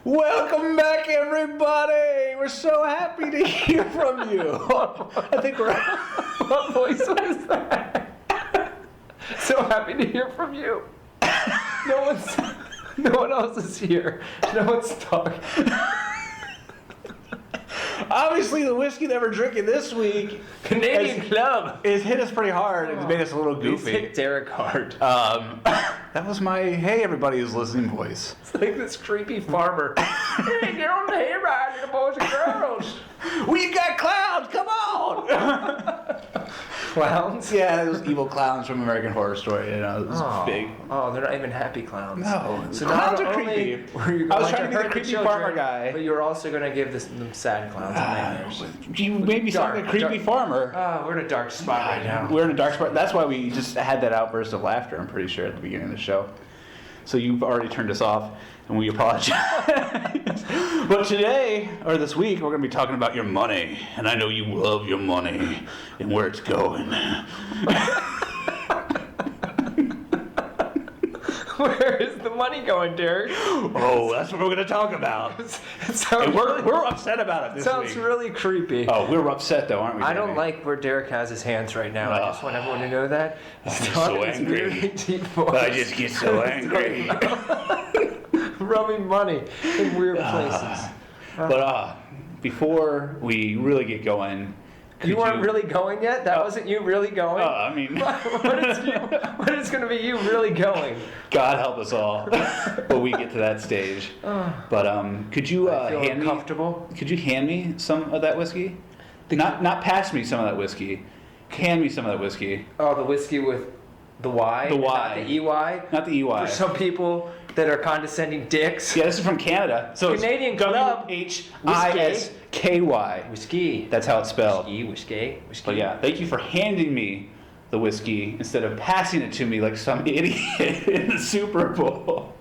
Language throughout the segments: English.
Welcome back, everybody. We're so happy to hear from you. I think we're... What voice was that? So happy to hear from you. No one else is here. No one's talking. Obviously, the whiskey that we're drinking this week, Canadian Club, it's hit us pretty hard. It's made us a little goofy. It's hit Derek hard. That was my hey everybody who's listening voice. It's like this creepy farmer. Hey, get on the hayride, little boys and girls. We got clowns. Come on. Clowns? Yeah, those evil clowns from American Horror Story. You know, those big. Oh, they're not even happy clowns. No, so clowns are creepy. I was trying to be the creepy farmer guy, but you're also going to give them sad clowns nightmares. You made me sound like a creepy farmer. We're in a dark spot right now. We're in a dark spot. That's why we just had that outburst of laughter, I'm pretty sure, at the beginning of the show. So you've already turned us off, and we apologize. But today, or this week, we're going to be talking about your money. And I know you love your money and where it's going. Where is the money going, Derek? Oh, that's what we're going to talk about. And we're upset about it this week. Sounds really creepy. Oh, we're upset, though, aren't we? I don't like where Derek has his hands right now. I just want everyone to know that. I'm so angry. Really deep voice. I just get so angry. Rubbing money in weird places. But before we really get going... You weren't really going yet? That wasn't you really going? I mean... What is going to be you really going? God help us all when we get to that stage. But could you hand me some of that whiskey? Not pass me some of that whiskey. Hand me some of that whiskey. Oh, the whiskey with the Y? The Y. Not the EY? Not the EY. For some people that are condescending dicks. Yeah, this is from Canada. So Canadian it's Club. WHISKY. Whiskey. That's how it's spelled. Whiskey. But yeah, thank you for handing me the whiskey instead of passing it to me like some idiot in the Super Bowl.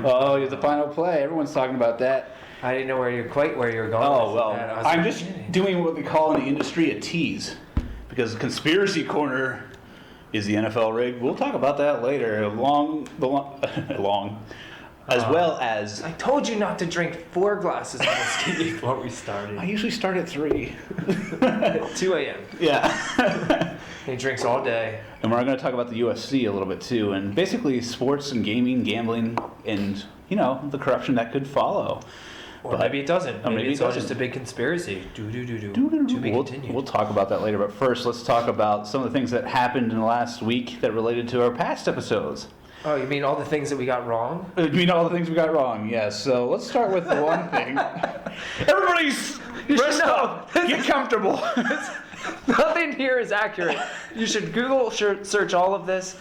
Oh, it's the final play. Everyone's talking about that. I didn't know where you're going. Oh, well, I'm just doing what they call in the industry a tease. Because Conspiracy Corner is the NFL rig. We'll talk about that later. As well as... I told you not to drink 4 glasses of whiskey before we started. I usually start at 3. 2 a.m. Yeah. He drinks all day. And we're going to talk about the UFC a little bit too. And basically sports and gaming, gambling, and, the corruption that could follow. Or maybe it doesn't. Maybe it's all just a big conspiracy. To be continued. We'll talk about that later. But first, let's talk about some of the things that happened in the last week that related to our past episodes. Oh, you mean all the things that we got wrong? You mean all the things we got wrong, yes. So let's start with the one thing. Everybody's rest up. Get comfortable. Nothing here is accurate. You should Google search all of this.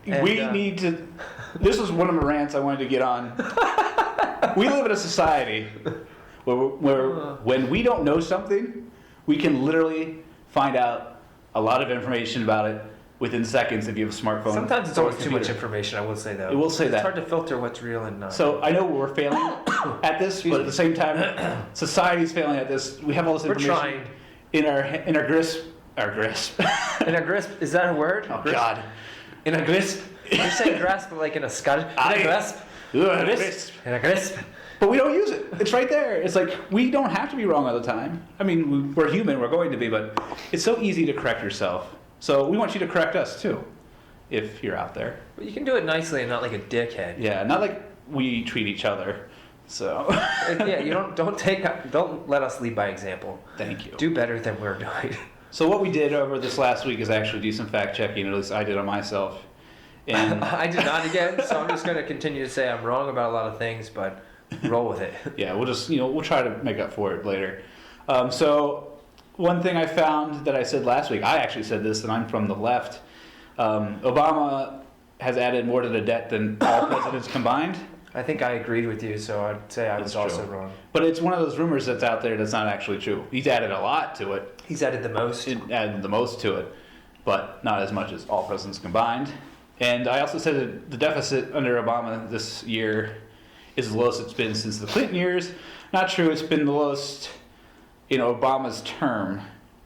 We need to... This is one of the rants I wanted to get on. We live in a society where when we don't know something, we can literally find out a lot of information about it within seconds if you have a smartphone. Sometimes it's always too much information, I will say that. It will say that. It's hard to filter what's real and not. So I know we're failing at this, but at the same time, society's failing at this. We have all this information. We're trying. In our grasp. In a grasp? Is that a word? Oh, grasp? God. In a grasp? You're saying grasp like in a Scottish... In a grasp? In a grasp? But we don't use it. It's right there. It's like, we don't have to be wrong all the time. I mean, we're human, we're going to be, but it's so easy to correct yourself. So we want you to correct us, too, if you're out there. But you can do it nicely and not like a dickhead. Yeah, not like we treat each other. So... Yeah, you don't let us lead by example. Thank you. Do better than we're doing. So what we did over this last week is actually do some fact-checking, at least I did on myself. And I did not again, so I'm just going to continue to say I'm wrong about a lot of things, but roll with it. Yeah, we'll just, we'll try to make up for it later. So one thing I found that I said last week, I actually said this, and I'm from the left. Obama has added more to the debt than all presidents combined. I think I agreed with you, so I'd say I was also wrong. But it's one of those rumors that's out there that's not actually true. He's added a lot to it. He's added the most. He added the most to it, but not as much as all presidents combined. And I also said that the deficit under Obama this year is the lowest it's been since the Clinton years. Not true, it's been the lowest in Obama's term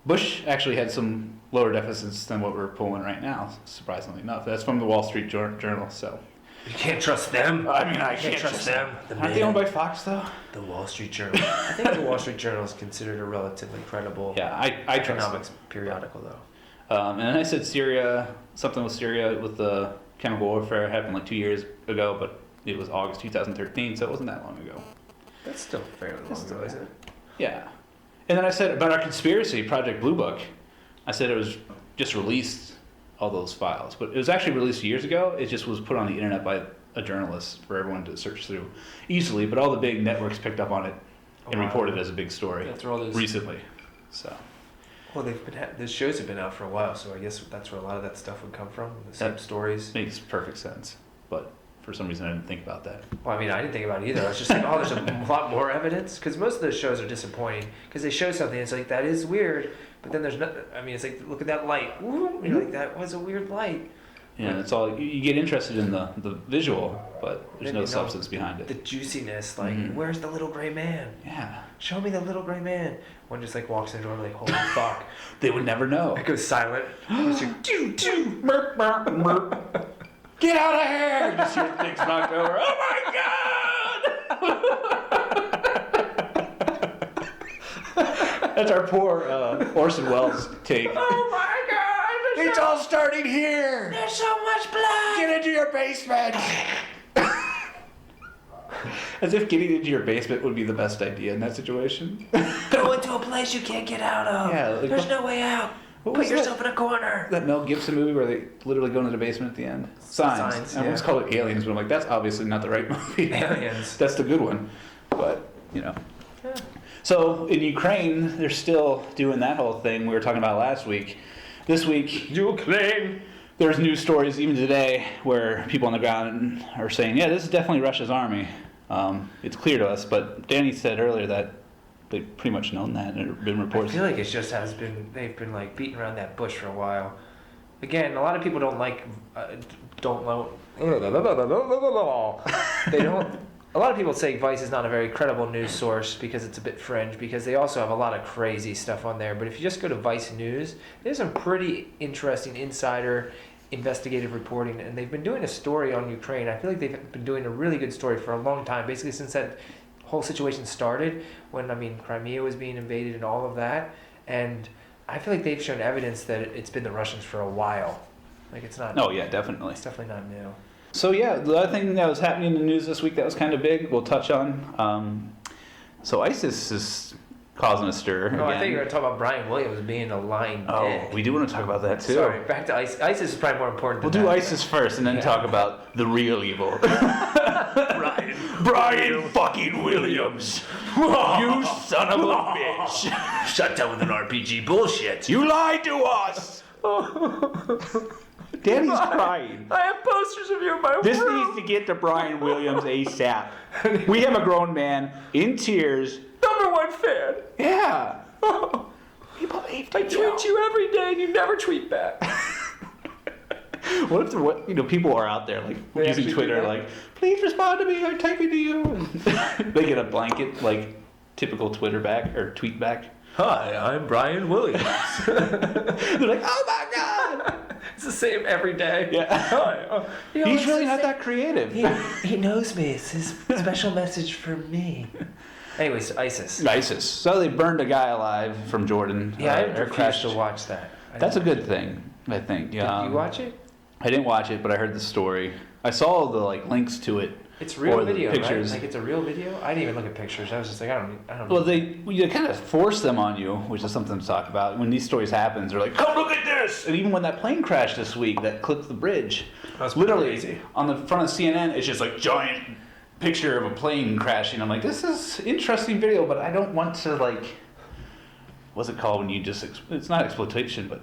Bush actually had some lower deficits than what we're pulling right now, surprisingly enough. That's from the Wall Street Journal, so. You can't trust them. I mean, I can't trust them. Aren't they owned by Fox, though? The Wall Street Journal. I think the Wall Street Journal is considered a relatively credible Yeah, I trust economics periodical, though. And then I said Syria, something with Syria with the chemical warfare happened like 2 years ago, but it was August 2013, so it wasn't that long ago. That's still fairly long ago, isn't it? Yeah. And then I said about our conspiracy, Project Blue Book, I said it was just released, all those files. But it was actually released years ago. It just was put on the internet by a journalist for everyone to search through easily. But all the big networks picked up on it and reported it as a big story recently. So. Well, the shows have been out for a while, so I guess that's where a lot of that stuff would come from. The same stories. Makes perfect sense. But for some reason, I didn't think about that. Well, I mean, I didn't think about it either. I was just like, oh, there's a lot more evidence. Because most of those shows are disappointing. Because they show something, it's like, that is weird. But then there's nothing. I mean, it's like, look at that light. Ooh, you're like, that was a weird light. Yeah, it's all, you get interested in the visual, but there's no substance behind it. The juiciness, like, where's the little gray man? Yeah. Show me the little gray man. One just like walks in the door, like, holy fuck. They would never know. It goes silent. It's like, doo, doo, burp, burp, burp. Get out of here! You just hear things knocked over. Oh my god! That's our poor Orson Welles take. oh my god! It's all starting here! There's so much blood! Get into your basement! As if getting into your basement would be the best idea in that situation. Go into a place you can't get out of. Yeah, like, there's no way out. Put yourself in a corner. That Mel Gibson movie where they literally go into the basement at the end? Signs. I almost called it Aliens, but I'm like, that's obviously not the right movie. Aliens. That's the good one. But, you know. Yeah. So in Ukraine, they're still doing that whole thing we were talking about last week. This week, Ukraine, there's news stories even today where people on the ground are saying, yeah, this is definitely Russia's army. It's clear to us, but Danny said earlier that they've pretty much known that, and there have been reports. I feel like it just they've been like beating around that bush for a while. Again, a lot of people don't a lot of people say Vice is not a very credible news source because it's a bit fringe, because they also have a lot of crazy stuff on there. But if you just go to Vice News, there's some pretty interesting insider investigative reporting, and they've been doing a story on Ukraine. I feel like they've been doing a really good story for a long time, basically since that whole situation started, when, I mean, Crimea was being invaded and all of that. And I feel like they've shown evidence that it's been the Russians for a while. Like, it's not... Oh, yeah, definitely. It's definitely not new. So, yeah, the other thing that was happening in the news this week that was kind of big, we'll touch on. So ISIS is causing a stir again. I think you were going to talk about Brian Williams being a lying dick. We do want to talk about that, too. Sorry, back to ISIS. ISIS is probably more important than We'll do ISIS first and then talk about the real evil. Brian fucking Williams. You son of a bitch. Shut down with an RPG bullshit. You lied to us. Danny's crying. I have posters of you in my This room. needs to get to Brian Williams ASAP. We have a grown man in tears. #1 fan. Yeah. He believed I tweet you every day and you never tweet back. What if people are out there like They using actually Twitter do that? like, please respond to me, I'm typing to you. And they get a blanket like typical Twitter back or tweet back. Hi, I'm Brian Williams. They're like, oh my god. It's the same every day. Yeah. Hi. He's really not that creative. He knows me. It's his special message for me. Anyways, ISIS. ISIS. So they burned a guy alive from Jordan. Yeah, I or refused to watch that. That's a good thing, I think. Did you watch it? I didn't watch it, but I heard the story. I saw the links to it. It's real or the video, pictures. right? Like, it's a real video? I didn't even look at pictures. I was just like, I don't. Well, they kind of force them on you, which is something to talk about. When these stories happen, they're like, come look at this! And even when that plane crashed this week that clipped the bridge, That's literally crazy. on the front of CNN, it's just like giant picture of a plane crashing. I'm like, this is interesting video, but I don't want to what's it called when you just, it's not exploitation, but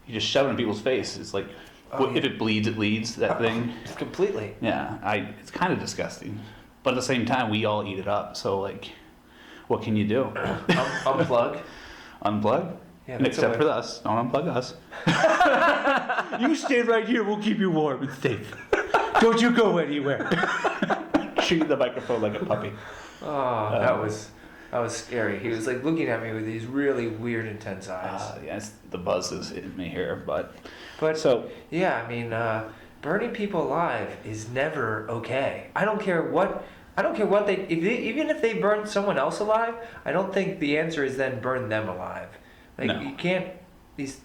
you just shove it in people's face. It's like, if it bleeds, it leads, that thing. Completely. Yeah, it's kind of disgusting. But at the same time, we all eat it up. So, what can you do? Unplug. Unplug? Yeah, Except for us. Don't unplug us. You stay right here. We'll keep you warm and safe. Don't you go anywhere. Treat the microphone like a puppy. Oh, that That was scary. He was like looking at me with these really weird, intense eyes. Yes, the buzz is in me here, but so yeah, I mean, burning people alive is never okay. I don't care what even if they burn someone else alive, I don't think the answer is then burn them alive. Like No. you can't. It's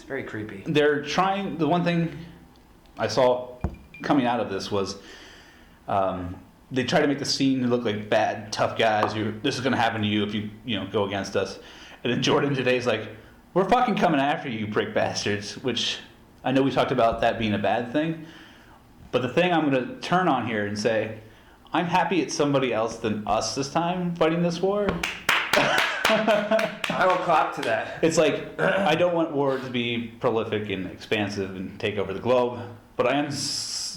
very creepy. They're trying. The one thing I saw coming out of this was they try to make the scene look like bad, tough guys. This is going to happen to you if you go against us. And then Jordan today's like, we're fucking coming after you, prick bastards. Which I know we talked about that being a bad thing. But the thing I'm going to turn on here and say, I'm happy it's somebody else than us this time fighting this war. I will clap to that. It's like, I don't want war to be prolific and expansive and take over the globe, but I am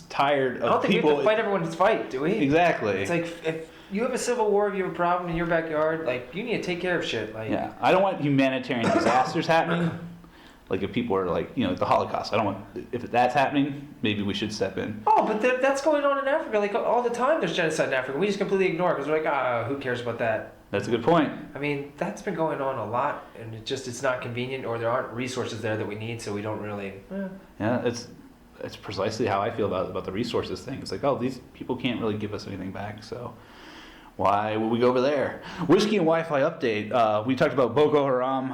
tired of people... I don't think we have to fight everyone's fight, do we? Exactly. It's like, if you have a civil war, if you have a problem in your backyard, like, you need to take care of shit. Like, yeah, I don't want humanitarian disasters happening. Like if people are like, the Holocaust. I don't want... If that's happening, maybe we should step in. Oh, but that's going on in Africa. Like, all the time there's genocide in Africa. We just completely ignore it because we're like, who cares about that? That's a good point. I mean, that's been going on a lot, and it's not convenient, or there aren't resources there that we need, so we don't really... Yeah, it's precisely how I feel about the resources thing. It's like, these people can't really give us anything back, so why would we go over there? Whisky and Wi-Fi update. We talked about Boko Haram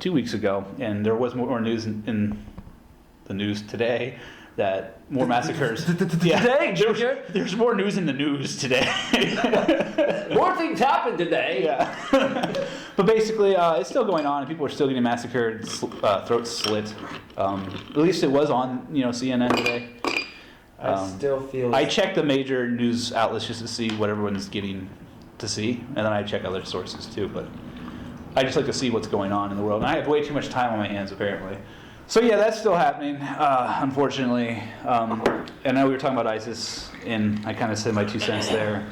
2 weeks ago, and there was more news in the news today that more massacres. Today, there's more news in the news today. More things happened today. Yeah. But basically, it's still going on, and people are still getting massacred, throats slit. At least it was on, CNN today. I still feel... I check the major news outlets just to see what everyone's getting to see, and then I check other sources too. But I just like to see what's going on in the world, and I have way too much time on my hands apparently. So yeah, that's still happening, unfortunately. And now we were talking about ISIS, and I kind of said my 2 cents there.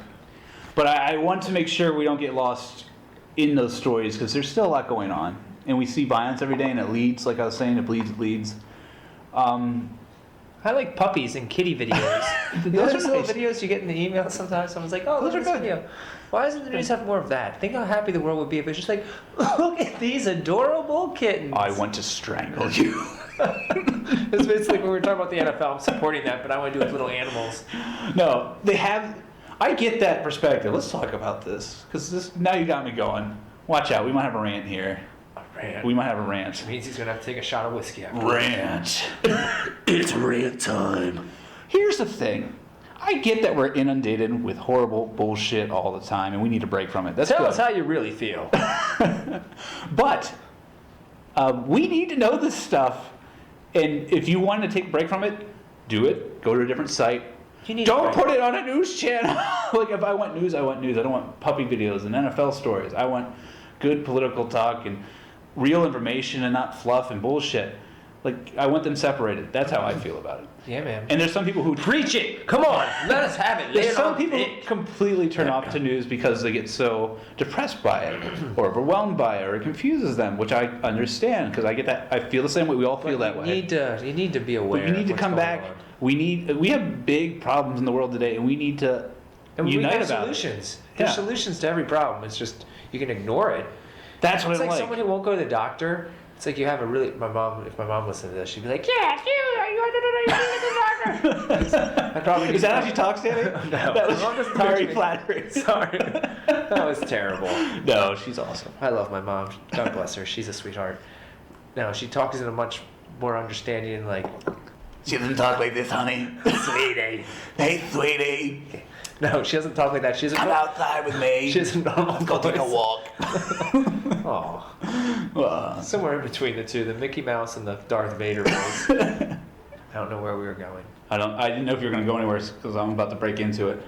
But I want to make sure we don't get lost in those stories, because there's still a lot going on. And we see violence every day, and it leads, like I was saying, it bleeds. I like puppies and kitty videos. Those little videos you get in the email sometimes. Someone's like, look at this video. Why doesn't the news have more of that? Think how happy the world would be if it's just like, look at these adorable kittens. I want to strangle you. It's basically when we were talking about the NFL, I'm supporting that, but I want to do it with little animals. No, they have... I get that perspective. Let's talk about this, because now you got me going. Watch out, we might have a rant here. Rant. We might have a rant. It means he's going to have to take a shot of whiskey after. Rant. It's rant time. Here's the thing. I get that we're inundated with horrible bullshit all the time, and we need a break from it. That's Tell good. us how you really feel. But we need to know this stuff, and if you want to take a break from it, do it. Go to a different site. Don't put it on a news channel. Like, if I want news, I want news. I don't want puppy videos and NFL stories. I want good political talk and real information and not fluff and bullshit. Like, I want them separated. That's how I feel about it. Yeah, man. And there's some people who... Preach it! Come on! Let us have it! There's some people who completely turn off to news because they get so depressed by it or overwhelmed by it or it confuses them, which I understand because I get that. I feel the same way. We all feel that way. You need to be aware. But you need to come back. On. We have big problems in the world today, and we need to unite about solutions. it. There's solutions to every problem. It's just you can ignore it. That's what it's I like. Someone who won't go to the doctor. It's like you have a really... If my mom listened to this, she'd be like, "Yeah, you go to the doctor." I probably Is that how she talks, Danny? No. That was very flattering. Sorry. That was terrible. No, she's awesome. I love my mom. God bless her. She's a sweetheart. No, she talks in a much more understanding and like... She doesn't talk like this, honey. Sweetie. Hey, sweetie. No, she doesn't talk like that. She doesn't come outside with me. She has a normal Let's go take a walk. Oh. Somewhere in between the two, the Mickey Mouse and the Darth Vader voice. I don't know where we were going. I didn't know if you were going to go anywhere because I'm about to break into it.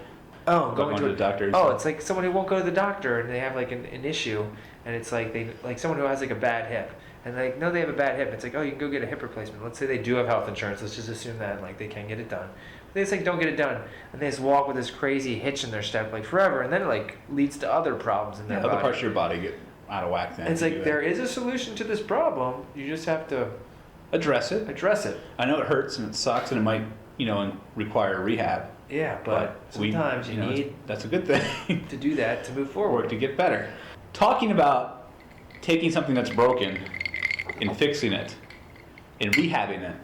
Oh, going to the doctor. Oh, it's like someone who won't go to the doctor and they have like an issue, and it's like someone who has like a bad hip. And like, no, they have a bad hip. It's like, oh, you can go get a hip replacement. Let's say they do have health insurance. Let's just assume that like they can get it done. But they just like don't get it done, and they just walk with this crazy hitch in their step like forever, and then it like leads to other problems in their body. Other parts of your body get out of whack. Then it's like there is a solution to this problem. You just have to address it. Address it. I know it hurts and it sucks and it might require rehab. Yeah, but sometimes you need that's a good thing to do that to move forward. or to get better. Talking about taking something that's broken and fixing it and rehabbing it.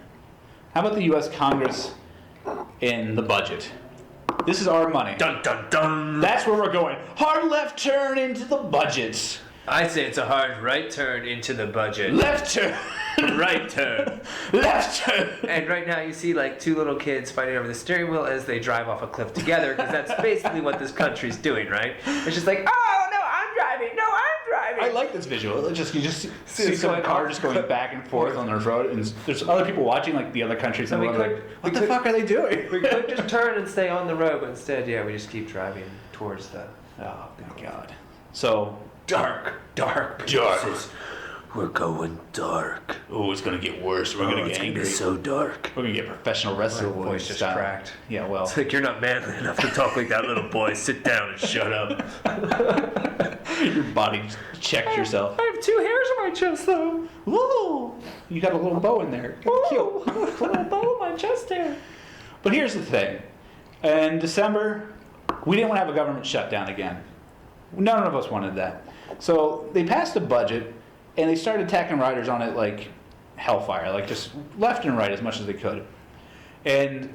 How about the U.S. Congress and the budget? This is our money. Dun dun dun. That's where we're going. Hard left turn into the budgets. I say it's a hard right turn into the budget. Left turn. Right turn. Left turn. And right now you see like two little kids fighting over the steering wheel as they drive off a cliff together, because that's basically what this country's doing, right? It's just like, oh no, I'm driving. No, I'm driving. I like this visual. You just see it's some going car off. just going back and forth on the road, and there's other people watching, like the other countries, and we we're could- like, what the fuck are they doing? We could just turn and stay on the road, but instead, yeah, we just keep driving towards the Oh my god. So dark places. We're going dark. oh, it's gonna get worse. We're gonna it's get gonna angry. be so dark. We're gonna get professional wrestling My voice just style. cracked. Yeah, well, It's like, you're not manly enough to talk like that, little boy. Sit down and shut up. your body checked yourself. I have 2 hairs on my chest, though. Whoa! You got a little bow in there. Cute. A little bow on my chest hair. But here's the thing. In December, we didn't want to have a government shutdown again. None of us wanted that. So they passed a budget, and they started attacking riders on it like hellfire, like just left and right as much as they could. And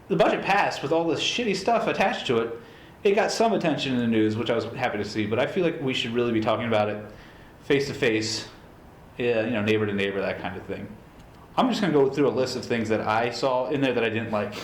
the budget passed with all this shitty stuff attached to it. It got some attention in the news, which I was happy to see, but I feel like we should really be talking about it face to face, neighbor to neighbor, that kind of thing. I'm just going to go through a list of things that I saw in there that I didn't like.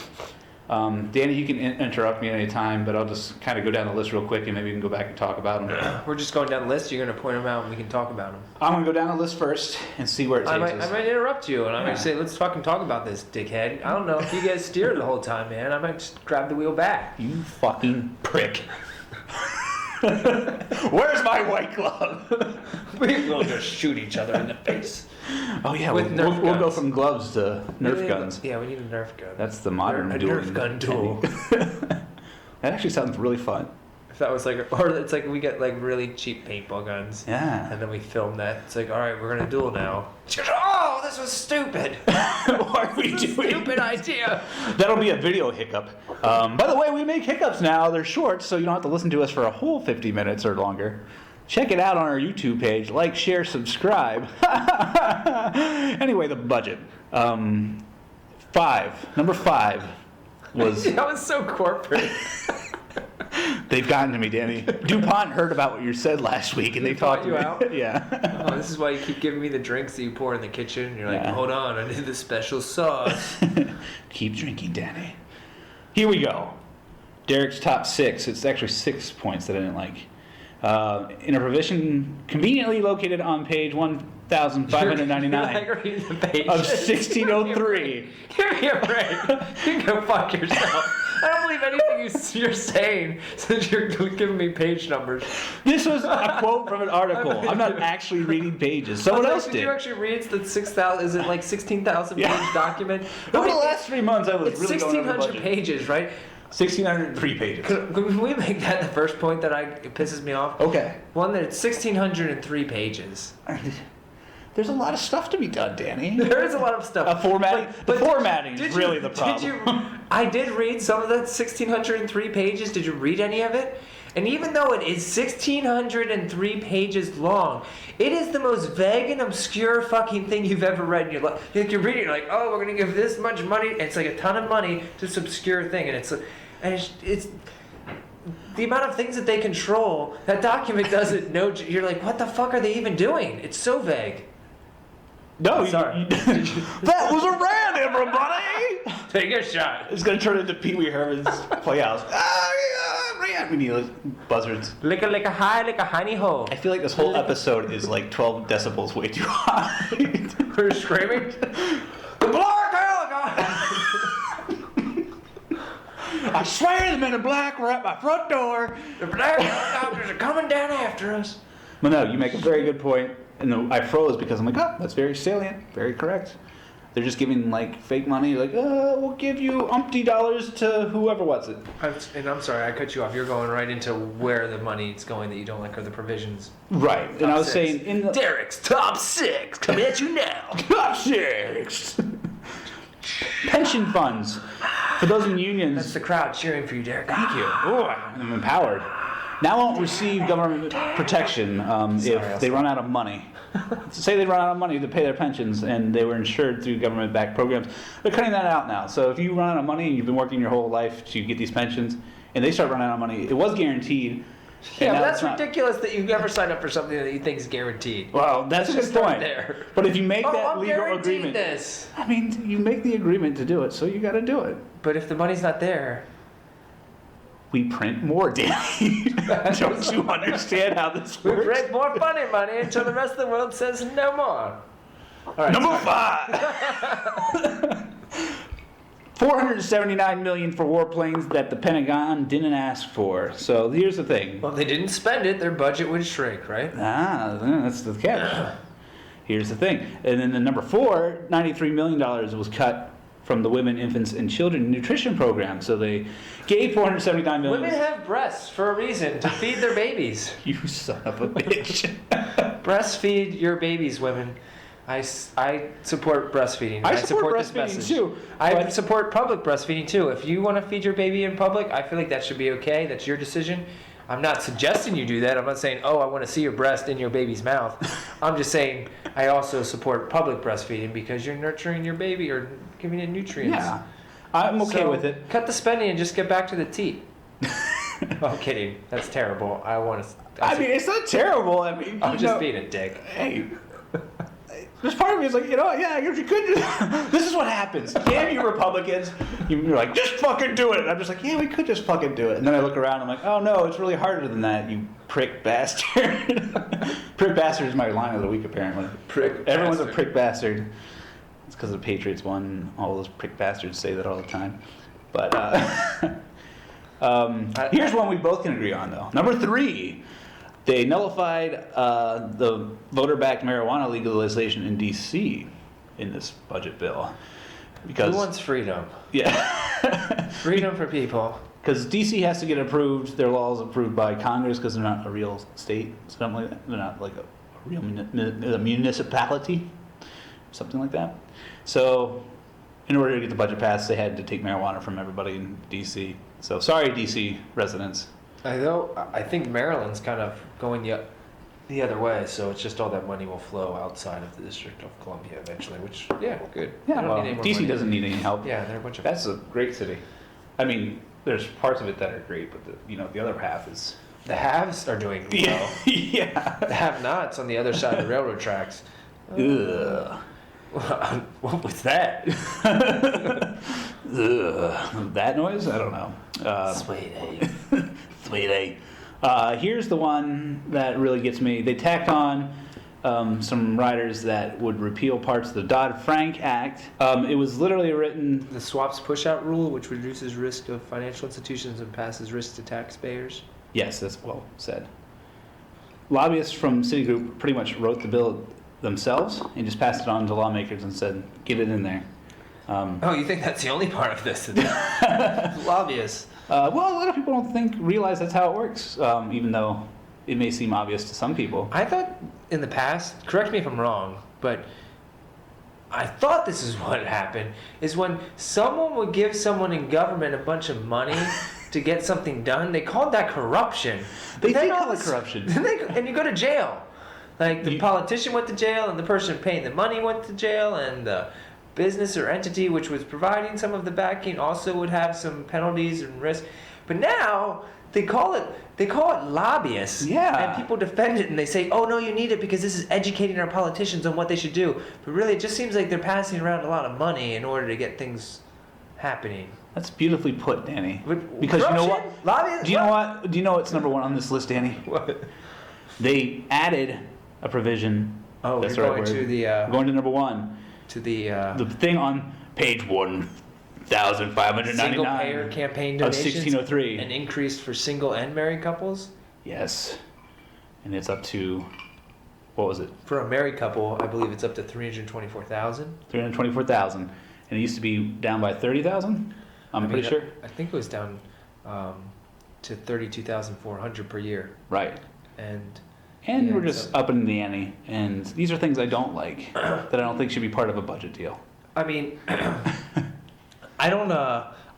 Danny, you can interrupt me anytime, but I'll just kind of go down the list real quick, and maybe we can go back and talk about them. We're just going down the list. You're going to point them out, and we can talk about them. I'm going to go down the list first and see where it takes I us. might interrupt you, and I might say, let's fucking talk about this, dickhead. I don't know if you guys steered the whole time, man. I might just grab the wheel back. You fucking prick. Where's my white glove? We'll just shoot each other in the face. Oh yeah, With we'll Nerf go guns. from gloves to Nerf guns. Yeah, we need a Nerf gun. That's the modern A dueling Nerf gun duel. That actually sounds really fun. If that was like, or it's like we get like really cheap paintball guns. Yeah. And then we film that. It's like, all right, we're gonna duel now. Oh, this was stupid. What are we doing? Stupid idea. That'll be a video hiccup. By the way, we make hiccups now. They're short, so you don't have to listen to us for a whole 50 minutes or longer. Check it out on our YouTube page. Like, share, subscribe. Anyway, the budget. Number 5 was... That was so corporate. They've gotten to me, Danny. DuPont heard about what you said last week, and they talked to you me. out? Yeah. Oh, this is why you keep giving me the drinks that you pour in the kitchen. And you're like, Yeah. hold on, I need the special sauce. Keep drinking, Danny. Here we go. Derek's top 6. It's actually 6 points that I didn't like. In a provision conveniently located on page 1,599 You're like reading the page. of 1603. Give me a break. You can go fuck yourself. I don't believe anything you're saying since you're giving me page numbers. This was a quote from an article. I'm not actually reading pages. Someone else Did did. you actually read the 6,000? Is it like 16,000 page Yeah. document? Over the last 3 months, I was It's really going over the 1,600 budget. pages, right? 1,603 pages. Can we make that the first point that it pisses me off? Okay. One that it's 1,603 pages. There's a lot of stuff to be done, Danny. There is a lot of stuff. Formatting. But The formatting is did really you- the problem. I did read some of that 1,603 pages. Did you read any of it? And even though it is 1,603 pages long, it is the most vague and obscure fucking thing you've ever read in your life. Like you're reading, you're like, oh, we're gonna give this much money. And it's like a ton of money to this obscure thing, and it's the amount of things that they control. That document doesn't know. You're like, what the fuck are they even doing? It's so vague. No, Sorry. that was a rant, everybody. Take a shot. It's gonna turn into Pee Wee Herman's Playhouse. Rant. We need buzzards. Lick a high, lick a honey hole. I feel like this whole episode is like 12 decibels way too high. We're screaming. The Black Helicopter! I swear the men in black were at my front door. The black helicopters are coming down after us. Well, no, you make a very good point. And I froze because I'm like, oh, that's very salient, very correct. They're just giving like fake money, like, we'll give you umpty dollars to whoever wants it. And I'm sorry, I cut you off. You're going right into where the money's going that you don't like, or the provisions. Right. And I was saying in the Derek's top 6 coming at you now. top 6 pension funds. For those in unions, That's the crowd cheering for you, Derek. thank you. Oh, I'm empowered. Now won't receive government protection if they run out of money. Say they run out of money to pay their pensions and they were insured through government-backed programs. They're cutting that out now. So if you run out of money and you've been working your whole life to get these pensions and they start running out of money, it was guaranteed. Yeah, but that's ridiculous that you never sign up for something that you think is guaranteed. Well, that's a good point. There. But if you make that I'm legal agreement, this. I mean, you make the agreement to do it, so you got to do it. But if the money's not there, we print more, Danny. Don't you understand how this we works? print more funny money until the rest of the world says no more. All right, number 5. $479 million for warplanes that the Pentagon didn't ask for. So here's the thing. Well, if they didn't spend it, their budget would shrink, right? That's the catch. Here's the thing. And then the number 4, $93 million was cut from the Women, Infants, and Children Nutrition Program. So they gave $479 million. Women have breasts for a reason, to feed their babies. You son of a bitch. Breastfeed your babies, women. I support breastfeeding. I support this breastfeeding message. too. I support public breastfeeding too. If you want to feed your baby in public, I feel like that should be okay. That's your decision. I'm not suggesting you do that. I'm not saying, oh, I want to see your breast in your baby's mouth. I'm just saying I also support public breastfeeding because you're nurturing your baby or giving it nutrients. Yeah, I'm okay with it. Cut the spending and just get back to the teat. I'm kidding. That's terrible. I mean, it's not terrible. I mean, I'm just being a dick. Hey. There's part of me is like, yeah, I guess you could do this is what happens. Damn you Republicans. You're like, just fucking do it. And I'm just like, yeah, we could just fucking do it. And then I look around and I'm like, oh no, it's really harder than that, you prick bastard. Prick bastard is my line of the week, apparently. Everyone's a prick bastard. It's because the Patriots won. All those prick bastards say that all the time. But here's one we both can agree on, though. Number 3. They nullified the voter-backed marijuana legalization in D.C. in this budget bill. Because who wants freedom? Yeah. Freedom for people. Because D.C. has to get approved, their laws approved by Congress because they're not a real state, something like that. They're not like a real municipality, something like that. So in order to get the budget passed, they had to take marijuana from everybody in D.C. So sorry, D.C. residents. I think Maryland's kind of going the other way, so it's just all that money will flow outside of the District of Columbia eventually, which, yeah, good. Yeah, well, DC doesn't need any help. Yeah, they're a bunch of... That's a great city. I mean, there's parts of it that are great, but the other half is... The haves are doing well. Yeah. The have-nots on the other side of the railroad tracks. Ugh. What was that? Ugh. That noise? I don't know. Sweet. Sweet. Here's the one that really gets me. They tacked on some riders that would repeal parts of the Dodd-Frank Act. It was literally written... The swaps push-out rule, which reduces risk of financial institutions and passes risk to taxpayers. Yes, that's well said. Lobbyists from Citigroup pretty much wrote the bill themselves and just passed it on to lawmakers and said, get it in there. Oh, you think that's the only part of this? Lobbyists. Well, a lot of people don't realize that's how it works, even though it may seem obvious to some people. I thought in the past, correct me if I'm wrong, but I thought this is what happened, is when someone would give someone in government a bunch of money to get something done, they called that corruption. They did call it corruption. And you go to jail. Like the politician went to jail, and the person paying the money went to jail, and the business or entity which was providing some of the backing also would have some penalties and risk. But now they call it lobbyists. Yeah. And people defend it and they say, oh no, you need it because this is educating our politicians on what they should do. But really it just seems like they're passing around a lot of money in order to get things happening. That's beautifully put, Danny. Because you know what? Lobbyists? Do you know what? Do you know what's number 1 on this list, Danny? What? They added a provision. Oh, that's you're the right going word. to the... We're going to number 1. To the thing on page 1,599 single-payer campaign of donations 1603. and increased for single and married couples? Yes. And it's up to, what was it? For a married couple, I believe it's up to $324,000. 324,000. And it used to be down by 30,000? I'm pretty sure. I think it was down to $32,400 per year. Right. And yeah, we're just upping the ante. And these are things I don't like that I don't think should be part of a budget deal. I mean, I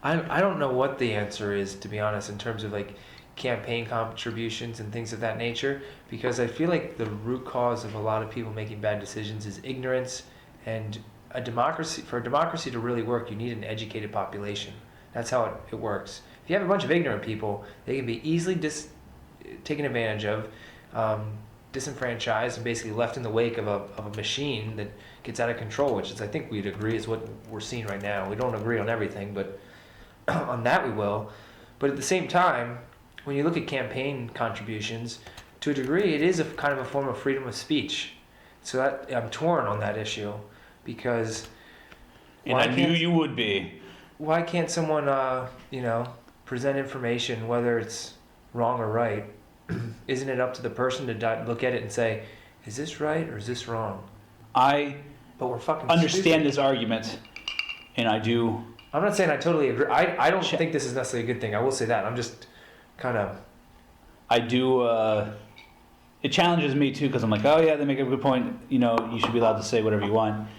I don't know what the answer is, to be honest, in terms of like campaign contributions and things of that nature, because I feel like the root cause of a lot of people making bad decisions is ignorance. And for a democracy to really work, you need an educated population. That's how it works. If you have a bunch of ignorant people, they can be easily taken advantage of, disenfranchised, and basically left in the wake of a machine that gets out of control, which is, I think we'd agree, is what we're seeing right now. We don't agree on everything, but on that we will. But at the same time, when you look at campaign contributions, to a degree, it is a kind of a form of freedom of speech. So I'm torn on that issue, because. And I knew you would be. Why can't someone, present information, whether it's wrong or right? Isn't it up to the person to look at it and say, is this right or is this wrong? But we're fucking understand stupid. this argument, and I do. I'm not saying I totally agree. I don't think this is necessarily a good thing. I will say that. I'm just kind of. I do. It challenges me too, because I'm like, oh yeah, they make a good point. You should be allowed to say whatever you want.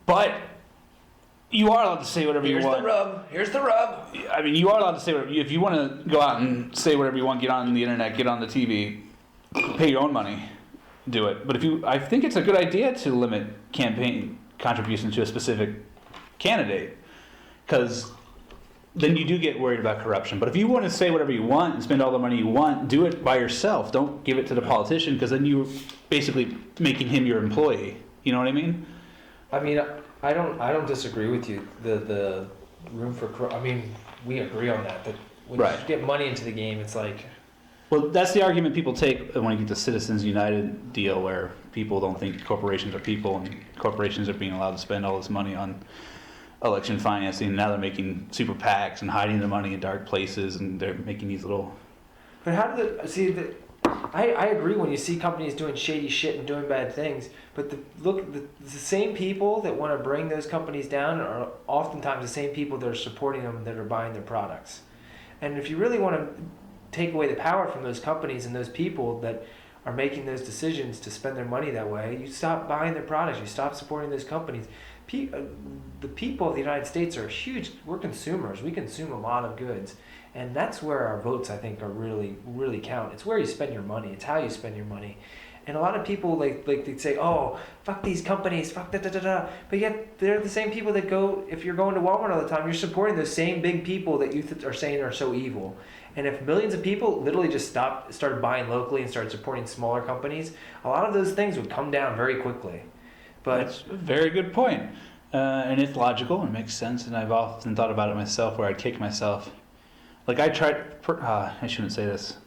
But you are allowed to say whatever you want. Here's the rub. I mean, you are allowed to say whatever. If you want to go out and say whatever you want, get on the internet, get on the TV, pay your own money, do it. But I think it's a good idea to limit campaign contributions to a specific candidate, because then you do get worried about corruption. But if you want to say whatever you want and spend all the money you want, do it by yourself. Don't give it to the politician, because then you're basically making him your employee. You know what I mean? I mean, I don't disagree with you. The room for we agree on that. That when you get money into the game, it's like. Well, that's the argument people take when you get the Citizens United deal, where people don't think corporations are people, and corporations are being allowed to spend all this money on election financing. And now they're making super PACs and hiding the money in dark places, and they're making these little. But how do I agree when you see companies doing shady shit and doing bad things, but the same people that want to bring those companies down are oftentimes the same people that are supporting them, that are buying their products. And if you really want to take away the power from those companies and those people that are making those decisions to spend their money that way, you stop buying their products, you stop supporting those companies. The people of the United States are huge. We're consumers. We consume a lot of goods. And that's where our votes, I think, are really, really count. It's where you spend your money. It's how you spend your money. And a lot of people, like they'd say, oh, fuck these companies, fuck da-da-da-da. But yet, they're the same people that go, if you're going to Walmart all the time, you're supporting those same big people that you are saying are so evil. And if millions of people literally just started buying locally and started supporting smaller companies, a lot of those things would come down very quickly. But That's a very good point. And it's logical and makes sense. And I've often thought about it myself, where I'd kick myself. Like I shouldn't say this,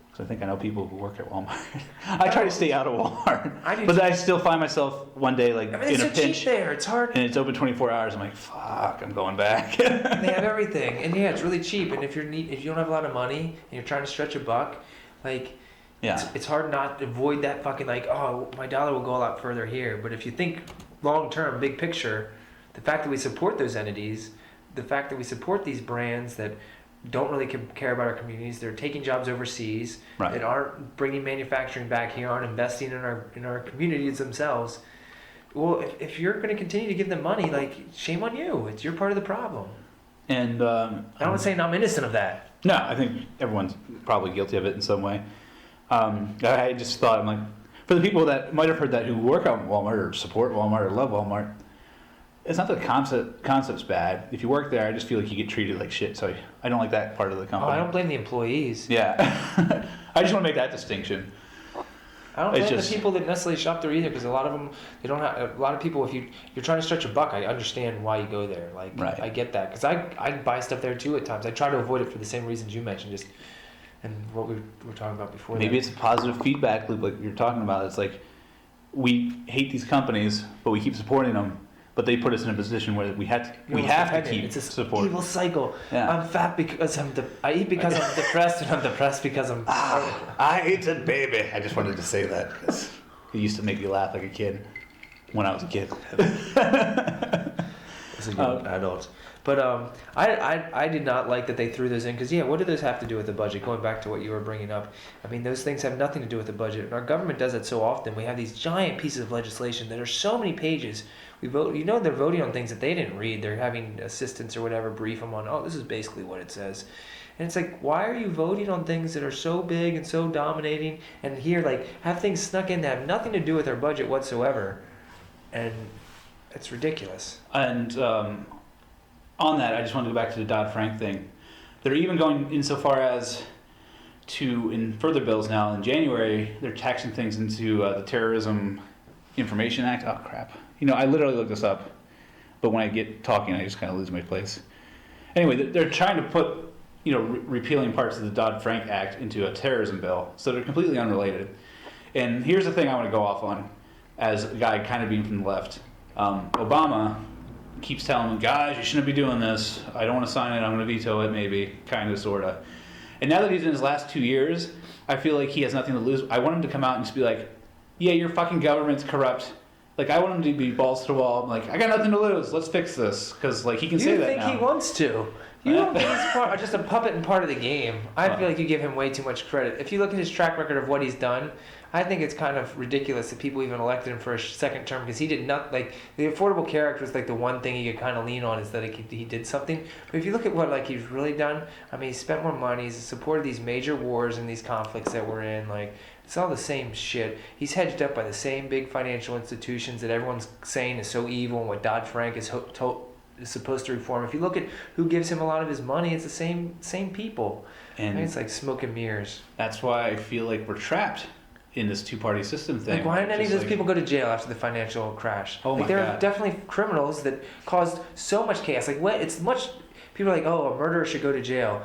because I think I know people who work at Walmart. I try to stay out of Walmart, but I still find myself one day in a pinch. Cheap there. It's hard. And it's open 24 hours. I'm like, fuck, I'm going back. They have everything, and it's really cheap. And if you don't have a lot of money and you're trying to stretch a buck, it's hard not to avoid that fucking my dollar will go a lot further here. But if you think long term, big picture, the fact that we support those entities, the fact that we support these brands that don't really care about our communities, they're taking jobs overseas, that aren't bringing manufacturing back here, aren't investing in our communities themselves. Well, if you're going to continue to give them money, shame on you. You're part of the problem. And I'm not saying I'm innocent of that. No, I think everyone's probably guilty of it in some way. I just thought, I'm like, for the people that might have heard that who work at Walmart or support Walmart or love Walmart, it's not the concept's bad. If you work there, I just feel like you get treated like shit. So I don't like that part of the company. Oh, I don't blame the employees. Yeah, I just want to make that distinction. I don't blame the people that necessarily shop there either, because a lot of them, they don't have. A lot of people, if you're trying to stretch a buck, I understand why you go there. I get that, because I buy stuff there too at times. I try to avoid it for the same reasons you mentioned, and what we were talking about before. Maybe it's a positive feedback loop, like you're talking about. It's like we hate these companies, but we keep supporting them. But they put us in a position where we have to keep support. It's a evil cycle. Yeah. I'm fat because I eat because I'm depressed, and I'm depressed because I'm. I ate a baby. I just wanted to say that because it used to make me laugh like a kid when I was a kid. as a young adult. But I did not like that they threw those in because, what do those have to do with the budget? Going back to what you were bringing up, I mean, those things have nothing to do with the budget. And our government does it so often. We have these giant pieces of legislation that are so many pages. We vote, they're voting on things that they didn't read. They're having assistants or whatever brief them on, this is basically what it says. And it's like, why are you voting on things that are so big and so dominating? And here, have things snuck in that have nothing to do with our budget whatsoever. And it's ridiculous. And on that, I just want to go back to the Dodd-Frank thing. They're even going insofar as to, in further bills now, in January, they're taxing things into the Terrorism Information Act. Oh, crap. I literally looked this up, but when I get talking, I just kind of lose my place. Anyway, they're trying to put, repealing parts of the Dodd-Frank Act into a terrorism bill, so they're completely unrelated. And here's the thing I want to go off on, as a guy kind of being from the left. Obama keeps telling them, guys, you shouldn't be doing this. I don't want to sign it. I'm going to veto it, maybe, kind of, sort of. And now that he's in his last 2 years, I feel like he has nothing to lose. I want him to come out and just be like, yeah, your fucking government's corrupt. I want him to be balls to the wall. I'm like, I got nothing to lose. Let's fix this. Because, he can say that now. You think he wants to. You don't think he's just a puppet and part of the game. I feel like you give him way too much credit. If you look at his track record of what he's done, I think it's kind of ridiculous that people even elected him for a second term because he did not, the Affordable Care Act was the one thing he could kind of lean on is that he did something. But if you look at what he's really done, I mean, he spent more money, he's supported these major wars and these conflicts that we're in, it's all the same shit. He's hedged up by the same big financial institutions that everyone's saying is so evil and what Dodd-Frank is supposed to reform. If you look at who gives him a lot of his money, it's the same people. And it's like smoke and mirrors. That's why I feel like we're trapped in this two-party system thing. Why didn't any of those people go to jail after the financial crash? Oh my God. There are definitely criminals that caused so much chaos. People are like, a murderer should go to jail.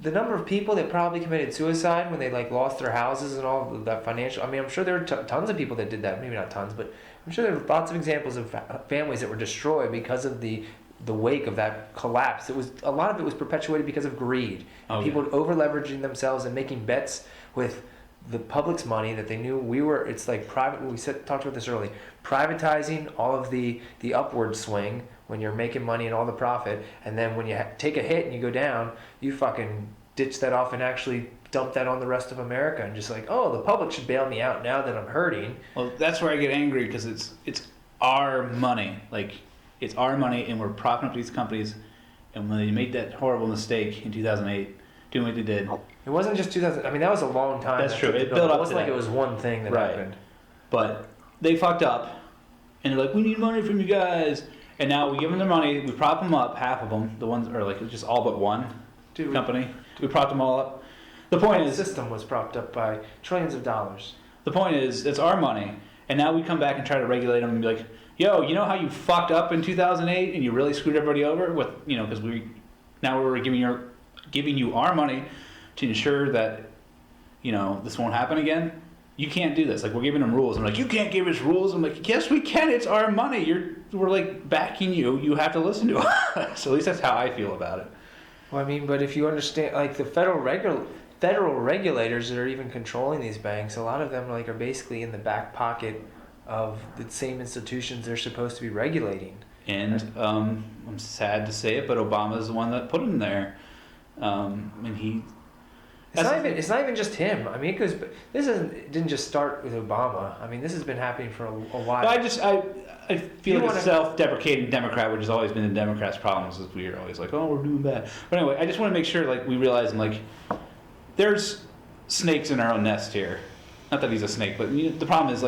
The number of people that probably committed suicide when they lost their houses and all of that financial. I mean, I'm sure there are tons of people that did that. Maybe not tons, but I'm sure there are lots of examples of families that were destroyed because of the wake of that collapse. A lot of it was perpetuated because of greed. People over leveraging themselves and making bets with the public's money that they knew it's like private. Talked about this early. Privatizing all of the upward swing when you're making money and all the profit, and then when you take a hit and you go down, you fucking ditch that off and actually dump that on the rest of America and just the public should bail me out now that I'm hurting. Well, that's where I get angry because it's our money. It's our money, and we're propping up these companies. And when they made that horrible mistake in 2008, doing what they did. It wasn't just 2000. I mean, that was a long time. That's true. It built up. It wasn't like it was one thing that happened. But they fucked up, and they're like, "We need money from you guys." And now we give them their money. We prop them up, half of them. The ones are just all but one company. We propped them all up. The point is, the system was propped up by trillions of dollars. The point is, it's our money, and now we come back and try to regulate them and be like, "Yo, you know how you fucked up in 2008 and you really screwed everybody over with because we're giving you our money to ensure that this won't happen again. You can't do this. We're giving them rules. I'm like, you can't give us rules. I'm like, yes, we can. It's our money. We're backing you. You have to listen to us. So at least that's how I feel about it. Well, I mean, but if you understand, the federal regulators that are even controlling these banks, a lot of them are basically in the back pocket of the same institutions they're supposed to be regulating. And I'm sad to say it, but Obama's the one that put them there. And he. It's not even just him. I mean, it didn't just start with Obama. I mean, this has been happening for a while. I feel like a self-deprecating Democrat, which has always been the Democrats' problems, is we're always like, oh, we're doing bad. But anyway, I just want to make sure we realize there's snakes in our own nest here. Not that he's a snake, but the problem is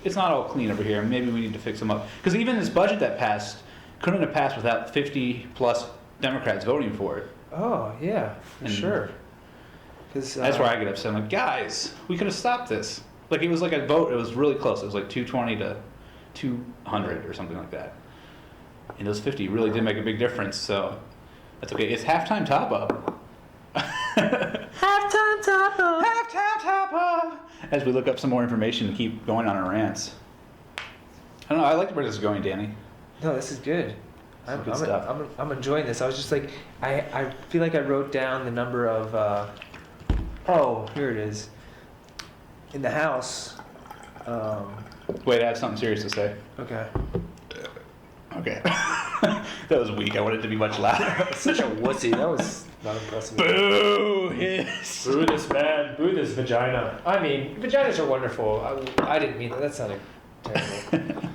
it's not all clean over here. Maybe we need to fix them up. Because even this budget that passed couldn't have passed without 50 plus Democrats voting for it. Oh yeah, for sure. That's where I get upset. I'm like, guys, we could have stopped this. It was a vote. It was really close. It was 220 to 200 or something like that. And those 50 really did make a big difference. So that's okay. It's halftime top up. Halftime top up. Halftime top up. As we look up some more information to keep going on our rants. I don't know. I like where this is going, Danny. No, this is good. I'm enjoying this. I was just I feel like I wrote down the number of. Here it is. In the House. Wait, I have something serious to say. Okay. Okay. That was weak. I wanted it to be much louder. Such a wussy. That was not impressive. Boo! Hiss. Boo this man. Boo this vagina. I mean, vaginas are wonderful. I didn't mean that. That sounded terrible.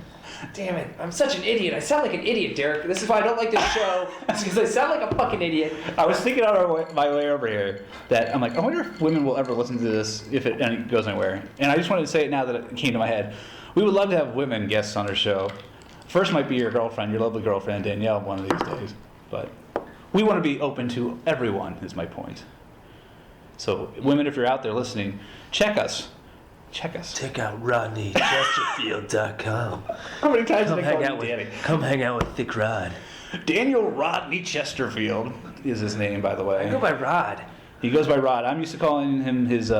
Damn it. I'm such an idiot. I sound like an idiot, Derek. This is why I don't like this show. It's because I sound like a fucking idiot. I was thinking on my way over here that I'm like, I wonder if women will ever listen to this if it goes anywhere. And I just wanted to say it now that it came to my head. We would love to have women guests on our show. First might be your girlfriend, your lovely girlfriend, Danielle, one of these days. But we want to be open to everyone, is my point. So, women, if you're out there listening, check us. Check us. Check out RodneyChesterfield.com. How many times did I call you Danny? Come hang out with Thick Rod. Daniel Rodney Chesterfield is his name, by the way. I go by Rod. He goes by Rod. I'm used to calling him his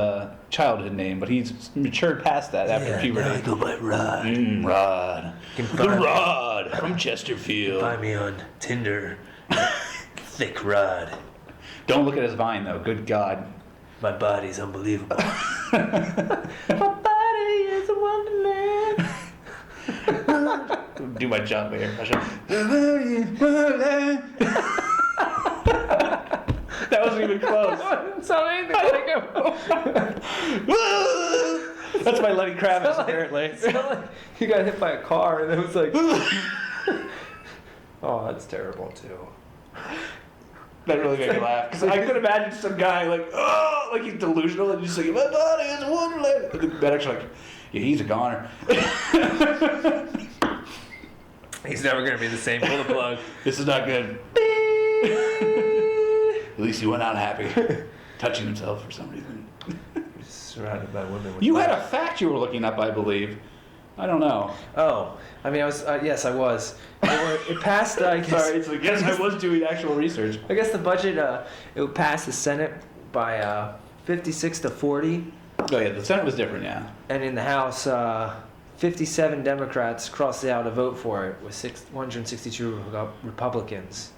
childhood name, but he's matured past that after puberty. I go by Rod. Rod. The Rod from Chesterfield. Find me on Tinder. Thick Rod. Don't look at his Vine, though. Good God. My body's unbelievable. My body is a wonderland. Do my job there. That wasn't even close. It's not anything like it. That's my Lenny Kravitz, apparently. Like you got hit by a car and it was like... Oh, that's terrible, too. That really made me laugh. Because I could imagine some guy like, oh, like he's delusional and just like, my body is a wonderland. And the medic's like, yeah, he's a goner. He's never going to be the same. Pull the plug. This is not good. At least he went out happy, touching himself for some reason. He's surrounded by women. You had a fact you were looking up, I believe. I don't know. Oh, I mean, I was. Yes, I was. It passed. I guess. Sorry, it's like, yes, I was doing actual research. I guess the budget. It passed the Senate by 56 to 40. Oh yeah, the Senate was different, yeah. And in the House, 57 Democrats crossed the aisle to vote for it, with 162 Republicans.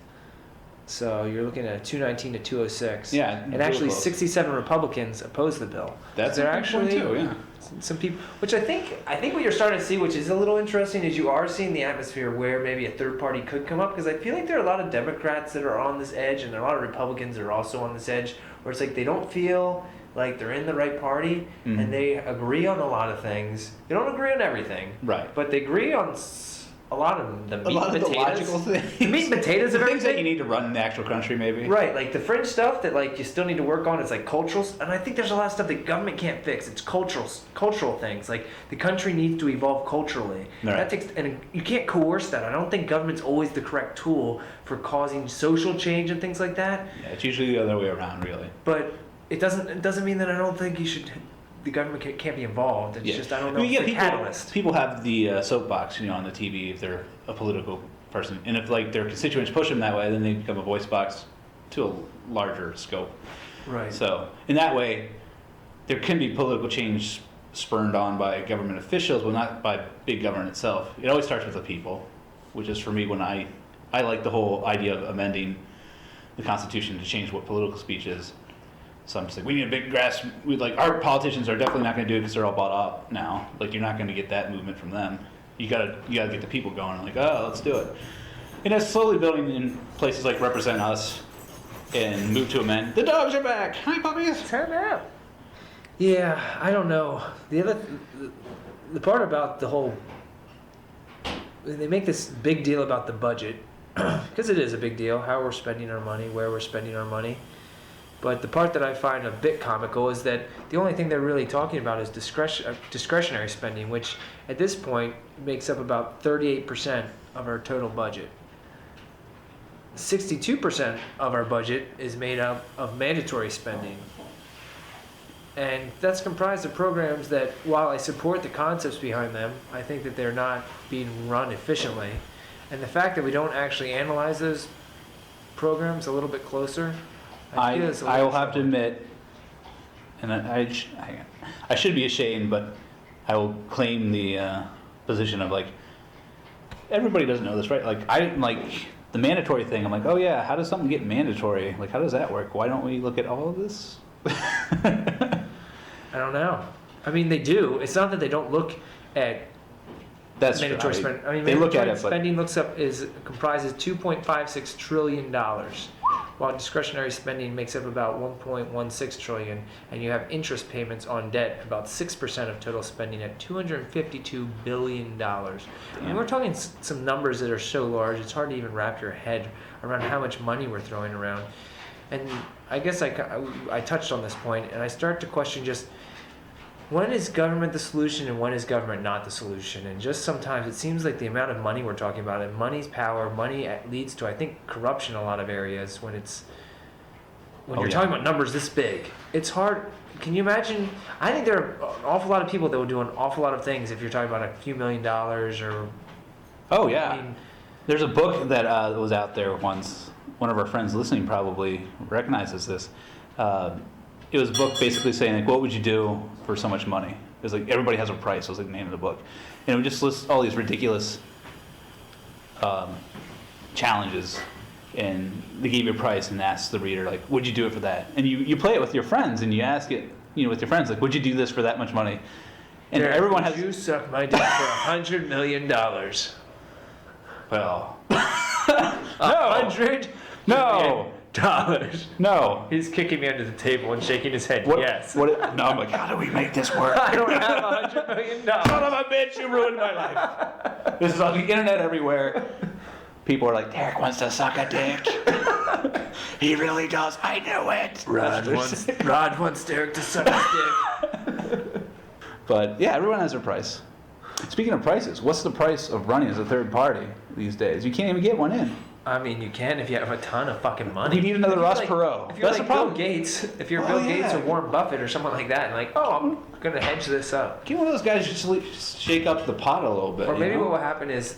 So you're looking at 219 to 206. Yeah, and actually, 67 Republicans opposed the bill. That's there a good point actually too, yeah. some people, which I think what you're starting to see, which is a little interesting, is you are seeing the atmosphere where maybe a third party could come up, because I feel like there are a lot of Democrats that are on this edge, and there are a lot of Republicans that are also on this edge, where it's like they don't feel like they're in the right party, and they agree on a lot of things. They don't agree on everything, right? But they agree on a lot of the meat and potatoes. The logical things. The meat and potatoes of things everything. that you need to run the actual country, maybe. Right, like the fringe stuff that like you still need to work on is like cultural, and I think there's a lot of stuff that government can't fix. It's cultural things. Like the country needs to evolve culturally. Right. That takes, and you can't coerce that. I don't think government's always the correct tool for causing social change and things like that. Yeah, it's usually the other way around, really. But it doesn't mean that I don't think the government can't be involved. It's just I don't know. If it's a catalyst. People have the soapbox, on the TV if they're a political person, and if like their constituents push them that way, then they become a voice box to a larger scope. Right. So in that way, there can be political change spurned on by government officials, but not by big government itself. It always starts with the people, which is for me when I like the whole idea of amending the Constitution to change what political speech is. So I'm just like, we need a big our politicians are definitely not going to do it because they're all bought up now. Like, you're not going to get that movement from them. You gotta get the people going. Like, oh, let's do it. And it's slowly building in places like Represent Us and Move to Amend. The dogs are back. Hi, puppies. Turn out. Yeah, I don't know. The part about the whole, they make this big deal about the budget because it is a big deal. How we're spending our money, where we're spending our money. But the part that I find a bit comical is that the only thing they're really talking about is discretionary spending, which at this point makes up about 38% of our total budget. 62% of our budget is made up of mandatory spending. And that's comprised of programs that, while I support the concepts behind them, I think that they're not being run efficiently. And the fact that we don't actually analyze those programs a little bit closer, I will have to admit, and I should be ashamed, but I will claim the position of like, everybody doesn't know this, right? Like, the mandatory thing. I'm like, oh yeah, how does something get mandatory? Like, how does that work? Why don't we look at all of this? I don't know. I mean, they do. It's not that they don't look at That's mandatory true. spending. I mean, they look at mandatory it, but spending comprises $2.56 trillion, while discretionary spending makes up about $1.16 trillion, and you have interest payments on debt about 6% of total spending at $252 billion. And we're talking some numbers that are so large, it's hard to even wrap your head around how much money we're throwing around. And I guess I touched on this point, and I start to question just, when is government the solution and when is government not the solution? And just sometimes it seems like the amount of money we're talking about, and money's power, money leads to, I think, corruption in a lot of areas when you're talking about numbers this big. It's hard. Can you imagine? I think there are an awful lot of people that will do an awful lot of things if you're talking about a few $1 million or... Oh, yeah. I mean, there's a book that was out there once. One of our friends listening probably recognizes this. It was a book basically saying, like, what would you do for so much money? It was like, everybody has a price, was like the name of the book. And it would just list all these ridiculous challenges, and they gave you a price and asked the reader, like, would you do it for that? And you play it with your friends, and you ask it, with your friends, like, would you do this for that much money? And everyone has... You suck my dick for $100 million. Well... $100 No! dollars. No. He's kicking me under the table and shaking his head. Yes. No, I'm like, how do we make this work? I don't have $100 million. Son of a bitch, you ruined my life. This is on the internet everywhere. People are like, Derek wants to suck a dick. He really does. I knew it. Rod wants Derek to suck his dick. But yeah, everyone has their price. Speaking of prices, what's the price of running as a third party these days? You can't even get one in. I mean, you can if you have a ton of fucking money. You need another Ross Perot. If you're That's like the problem. Bill Gates, if you're Bill Gates or Warren Buffett or someone like that, and like, I'm gonna hedge this up. Get one of those guys just shake up the pot a little bit. Or maybe what will happen is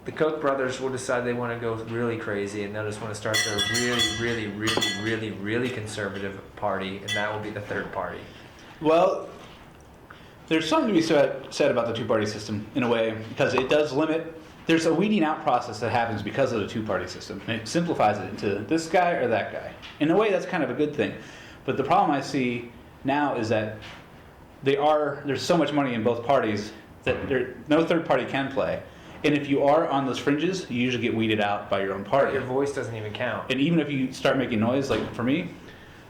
the Koch brothers will decide they want to go really crazy, and they'll just want to start their really conservative party, and that will be the third party. Well, there's something to be said about the two-party system in a way, because it does limit. There's a weeding out process that happens because of the two-party system. And it simplifies it into this guy or that guy. In a way, that's kind of a good thing. But the problem I see now is that there's so much money in both parties that no third party can play. And if you are on those fringes, you usually get weeded out by your own party. Your voice doesn't even count. And even if you start making noise, like for me,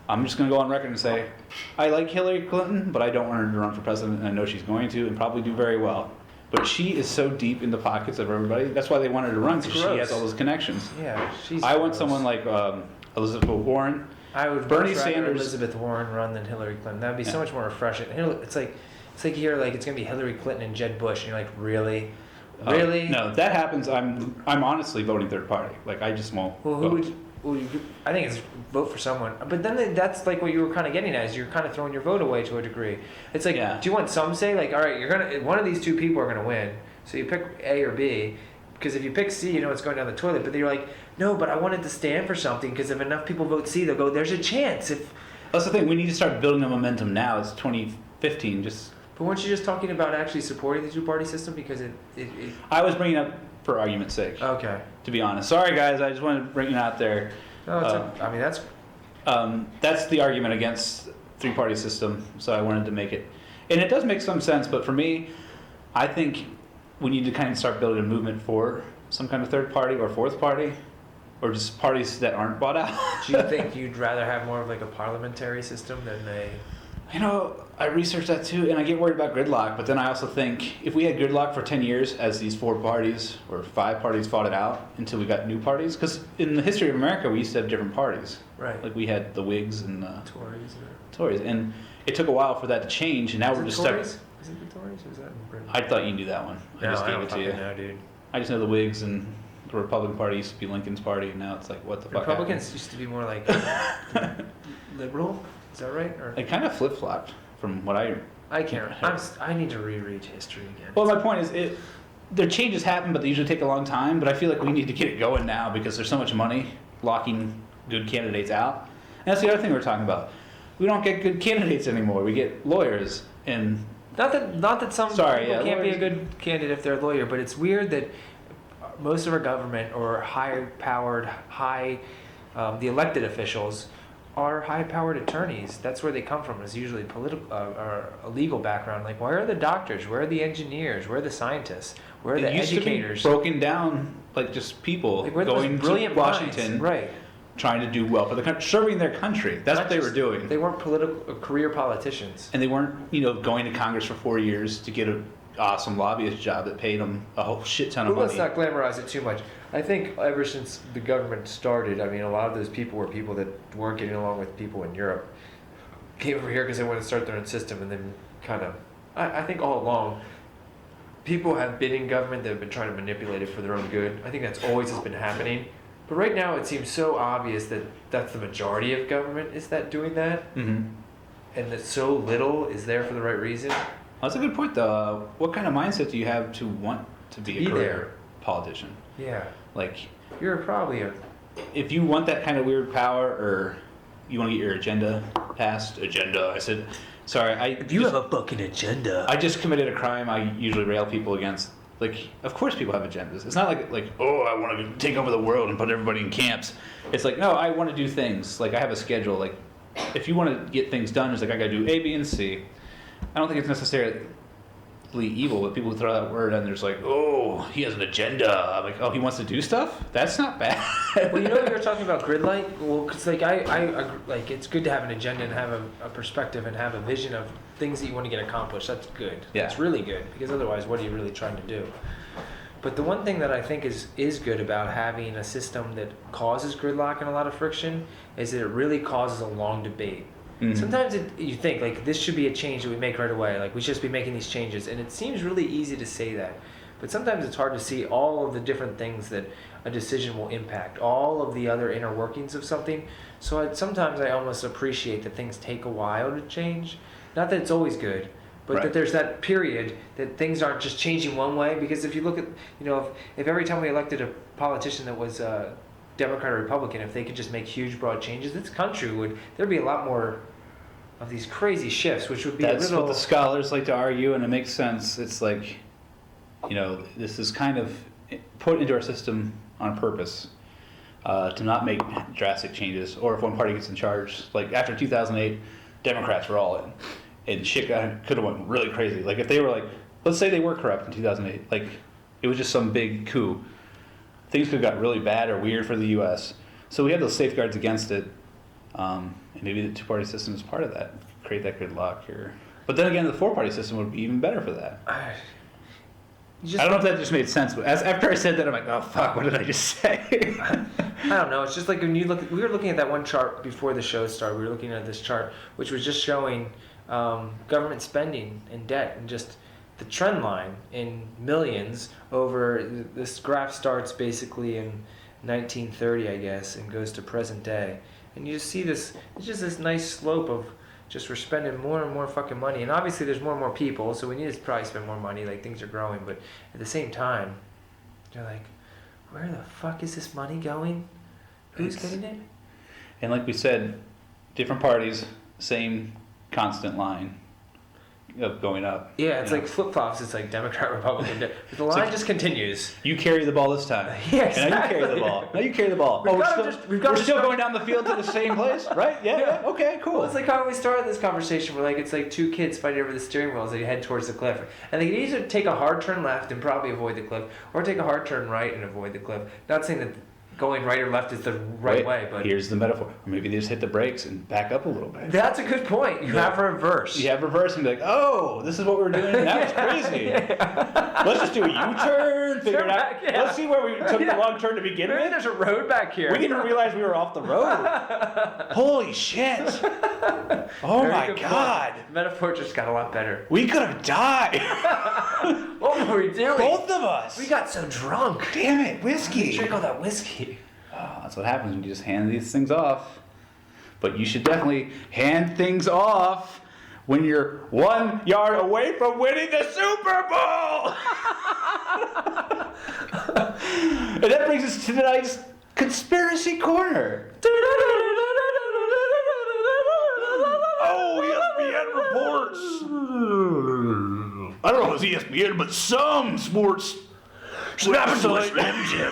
I'm just going to go on record and say, I like Hillary Clinton, but I don't want her to run for president, and I know she's going to, and probably do very well. But she is so deep in the pockets of everybody. That's why they wanted her to run, because she has all those connections. Yeah, I want someone like Elizabeth Warren. I would Bernie much rather Sanders. Elizabeth Warren run than Hillary Clinton. That would be so much more refreshing. It's like you hear like it's gonna be Hillary Clinton and Jeb Bush, and you're like, really? No, if that happens, I'm honestly voting third party. Like I just won't. Well, vote. I think it's vote for someone. But then that's like what you were kind of getting at, is you're kind of throwing your vote away to a degree. It's like, do you want some say, like, all right, one of these two people are gonna win, so you pick A or B, because if you pick C, you know it's going down the toilet. But then you're like, no, but I wanted to stand for something, because if enough people vote C, they'll go, there's a chance. That's the thing. We need to start building the momentum now. It's 2015. But weren't you just talking about actually supporting the two-party system, because it I was bringing up for argument's sake. Okay. To be honest, sorry guys, I just wanted to bring it out there. No, I mean that's the argument against three-party system. So I wanted to make it, and it does make some sense. But for me, I think we need to kind of start building a movement for some kind of third party or fourth party, or just parties that aren't bought out. Do you think you'd rather have more of like a parliamentary system than a... I researched that too, and I get worried about gridlock, but then I also think if we had gridlock for 10 years as these 4 parties or 5 parties fought it out until we got new parties, because in the history of America we used to have different parties. Right. Like we had the Whigs and the Tories, and it took a while for that to change, and now we're just stuck. Is it the Tories or is that in Britain? I thought you knew that one. I just gave it to you. No, dude. I just know the Whigs and the Republican Party used to be Lincoln's party, and now it's like, what the fuck Republicans happened? used to be more like liberal. Is that right? Or They kind of flip-flopped from what I can't. I need to reread history again. Well, my point is, the changes happen, but they usually take a long time. But I feel like we need to get it going now because there's so much money locking good candidates out. And that's the other thing we're talking about. We don't get good candidates anymore. We get lawyers, and not that some people can't be a good candidate if they're a lawyer, but it's weird that most of our government or high-powered, the elected officials are high-powered attorneys. That's where they come from. It's usually political or a legal background. Like, where are the doctors? Where are the engineers? Where are the scientists? Where are the educators? To be broken down like just people Like, where are going those brilliant to Washington, minds? Right? trying to do well for the country, serving their country. That's what they were doing. They weren't political career politicians. And they weren't, going to Congress for 4 years to get an awesome lobbyist job that paid them a whole shit ton of But money. let's not glamorize it too much. I think ever since the government started, I mean, a lot of those people were people that weren't getting along with people in Europe. Came over here because they wanted to start their own system, and then kind of, I think all along, people have been in government that have been trying to manipulate it for their own good. I think that's always has been happening. But right now, it seems so obvious that that's the majority of government is that doing that, Mm-hmm. and that so little is there for the right reason. That's a good point, though. What kind of mindset do you have to want to be a career politician? Yeah, Like, you're probably a if you want that kind of weird power, or you want to get your agenda passed, I said, sorry, have a fucking agenda. I just committed a crime I usually rail people against. Like, of course people have agendas. It's not like, oh, I want to take over the world and put everybody in camps. It's like, no, I want to do things. Like, I have a schedule. Like, if you want to get things done, it's like, I got to do A, B, and C. I don't think it's necessarily evil, but people throw that word and there's like, oh, he has an agenda. I'm like, oh, he wants to do stuff? That's not bad. Well, you know, we were talking about grid light. Well, because like I like it's good to have an agenda and have a perspective and have a vision of things that you want to get accomplished. That's good. Yeah. That's really good, because otherwise, what are you really trying to do? But the one thing that I think is good about having a system that causes gridlock and a lot of friction is that it really causes a long debate. Mhm. Sometimes you think like this should be a change that we make right away. Like we should just be making these changes, and it seems really easy to say that. But sometimes it's hard to see all of the different things that a decision will impact, all of the other inner workings of something. So sometimes I almost appreciate that things take a while to change. Not that it's always good, but Right. that there's that period that things aren't just changing one way. Because if you look at, if every time we elected a politician that was Democrat or Republican, if they could just make huge, broad changes, this country there'd be a lot more of these crazy shifts, which would be That's a little... what the scholars like to argue, and it makes sense. It's like, this is kind of put into our system on purpose to not make drastic changes, or if one party gets in charge. Like after 2008, Democrats were all in, and shit could have went really crazy. Like if they were like, let's say they were corrupt in 2008, like it was just some big coup, things could have got really bad or weird for the U.S. So we have those safeguards against it, and maybe the two-party system is part of that, create that gridlock here. But then again, the four-party system would be even better for that. I don't know if that just made sense, but after I said that, I'm like, oh fuck, what did I just say? I don't know. It's just like when you look. We were looking at that one chart before the show started. We were looking at this chart, which was just showing government spending and debt, and just the trend line in millions over. This graph starts basically in 1930, I guess, and goes to present day. And you just see this. It's just this nice slope of just we're spending more and more fucking money, and obviously there's more and more people, so we need to probably spend more money. Like things are growing, but at the same time, you're like, where the fuck is this money going? Who's getting it? And like we said, different parties, same constant line of going up. Yeah, it's like flip-flops. It's like Democrat, Republican. But the line like, just continues. You carry the ball this time. Yeah, exactly. And now you carry the ball. Now you carry the ball. We're still going down the field to the same place, right? Yeah. Okay, cool. Well, it's like how we started this conversation. We're like, it's like two kids fighting over the steering wheel as they head towards the cliff. And they can either take a hard turn left and probably avoid the cliff, or take a hard turn right and avoid the cliff. Not saying that going right or left is the right way, but here's the metaphor. Or maybe they just hit the brakes and back up a little bit. That's a good point. You have reverse. You have reverse and be like, oh, this is what we're doing? That was crazy. Let's just do a U-turn, figure it out. Yeah. Let's see where we took the wrong turn to begin Maybe with. there's a road back here. We didn't realize we were off the road. Holy shit. Oh Very my good God. point. Metaphor just got a lot better. We could have died. What were we doing? Both of us. We got so drunk. Damn it, whiskey. Drink all that whiskey. Oh, that's what happens when you just hand these things off. But you should definitely hand things off when you're 1 yard away from winning the Super Bowl. And that brings us to tonight's Conspiracy Corner. Oh, ESPN reports. I don't know if it's ESPN, but some sports website,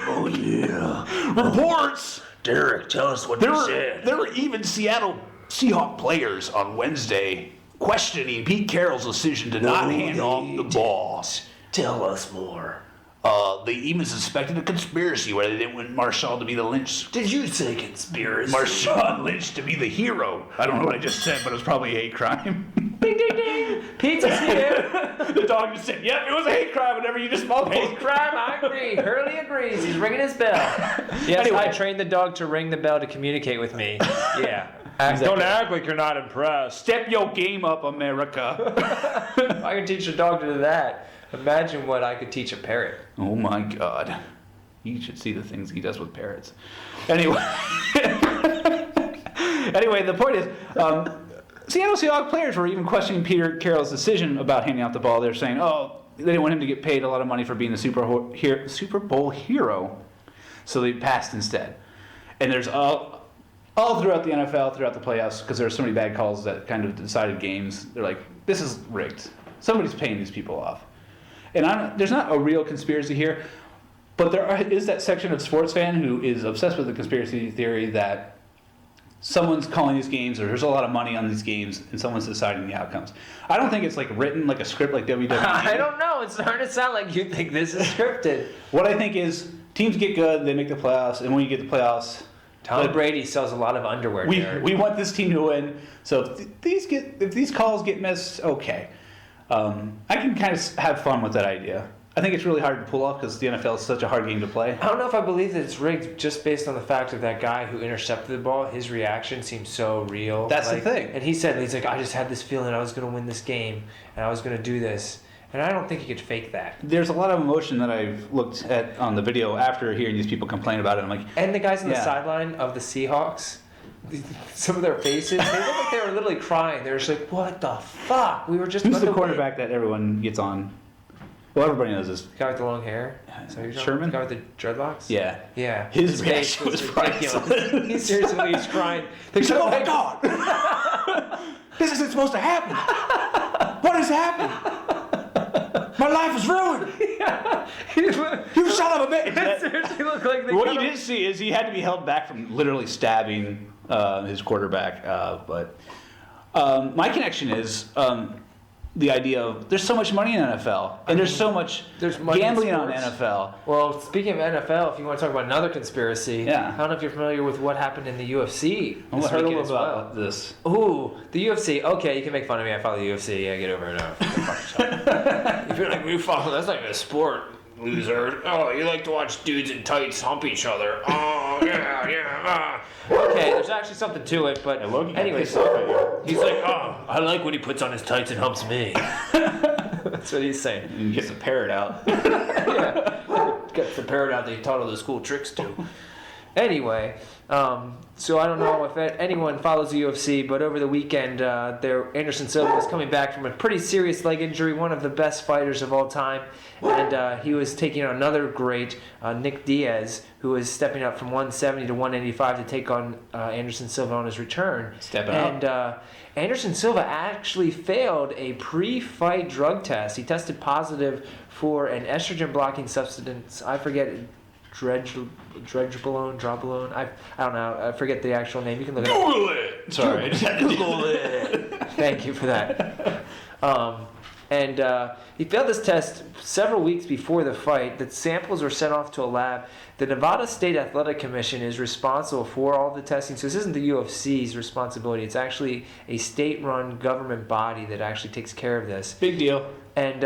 oh yeah, reports Derek, tell us what There were even Seattle Seahawks players on Wednesday questioning Pete Carroll's decision to not hand off the ball. Tell us more. They even suspected a conspiracy where they didn't want Marshawn to be the Lynch. Did you say conspiracy? Marshawn Lynch to be the hero. I don't know what I just said, but it was probably a hate crime. Ding, ding, ding. Pizza's here. The dog just said, "Yep, it was a hate crime whenever you just smelled Hate crime, I agree. Hurley agrees. He's ringing his bell. Yes, Anyway. I trained the dog to ring the bell to communicate with me. Yeah. Don't act like you're not impressed. Step your game up, America." I can teach a dog to do that. Imagine what I could teach a parrot. Oh my God. You should see the things he does with parrots. Anyway. Anyway, the point is, Seattle Seahawks players were even questioning Peter Carroll's decision about handing out the ball. They're saying, they didn't want him to get paid a lot of money for being the Super Bowl hero, so they passed instead. And there's all throughout the NFL, throughout the playoffs, because there are so many bad calls that kind of decided games. They're like, this is rigged. Somebody's paying these people off. And there's not a real conspiracy here, but there is that section of sports fan who is obsessed with the conspiracy theory that someone's calling these games, or there's a lot of money on these games, and someone's deciding the outcomes. I don't think it's like written like a script like WWE. I don't know. It's starting to sound like you think this is scripted. What I think is teams get good, they make the playoffs, and when you get the playoffs, Tom Brady sells a lot of underwear. We want this team to win. So if these calls get missed, okay. I can kind of have fun with that idea. I think it's really hard to pull off because the NFL is such a hard game to play. I don't know if I believe that it's rigged just based on the fact of that guy who intercepted the ball. His reaction seems so real. That's the thing. And he said, he's like, I just had this feeling I was going to win this game and I was going to do this. And I don't think he could fake that. There's a lot of emotion that I've looked at on the video after hearing these people complain about it. I'm like, and the guys on the sideline of the Seahawks, some of their faces, they look like they were literally crying. They were just like, what the fuck? We were just who's the quarterback that everyone gets on? Well, everybody knows this. The guy with the long hair? Sherman? The guy with the dreadlocks? Yeah. Yeah. His reaction was ridiculous. He seriously was crying. He's like, oh my God! This isn't supposed to happen! What has happened? My life is ruined! Yeah. You son of a bitch! It seriously looked like what you did see is he had to be held back from literally stabbing his quarterback. But my connection is the idea of there's so much money in NFL, and there's so much gambling on NFL. Well, speaking of NFL, if you want to talk about another conspiracy, I don't know if you're familiar with what happened in the UFC. I heard a little about this. Ooh, the UFC. Okay, you can make fun of me. I follow the UFC. Yeah, get over it. If you're like, we follow, that's not even a sport, loser. Oh, you like to watch dudes in tights hump each other. Oh, yeah. Okay, there's actually something to it, but anyways, he's like, oh, I like when he puts on his tights and humps me. That's what he's saying. And gets the parrot out. Yeah, gets the parrot out that he taught all those cool tricks to. Anyway, so I don't know if anyone follows the UFC, but over the weekend, Anderson Silva was coming back from a pretty serious leg injury, one of the best fighters of all time, and he was taking on another great, Nick Diaz, who was stepping up from 170 to 185 to take on Anderson Silva on his return. Stepping up. And Anderson Silva actually failed a pre-fight drug test. He tested positive for an estrogen-blocking substance. I forget drobolone. I don't know. I forget the actual name. You can look it up. Google it. Sorry, I just had to Google it. Thank you for that. He failed this test several weeks before the fight. The samples were sent off to a lab. The Nevada State Athletic Commission is responsible for all the testing. So this isn't the UFC's responsibility. It's actually a state-run government body that actually takes care of this. Big deal. And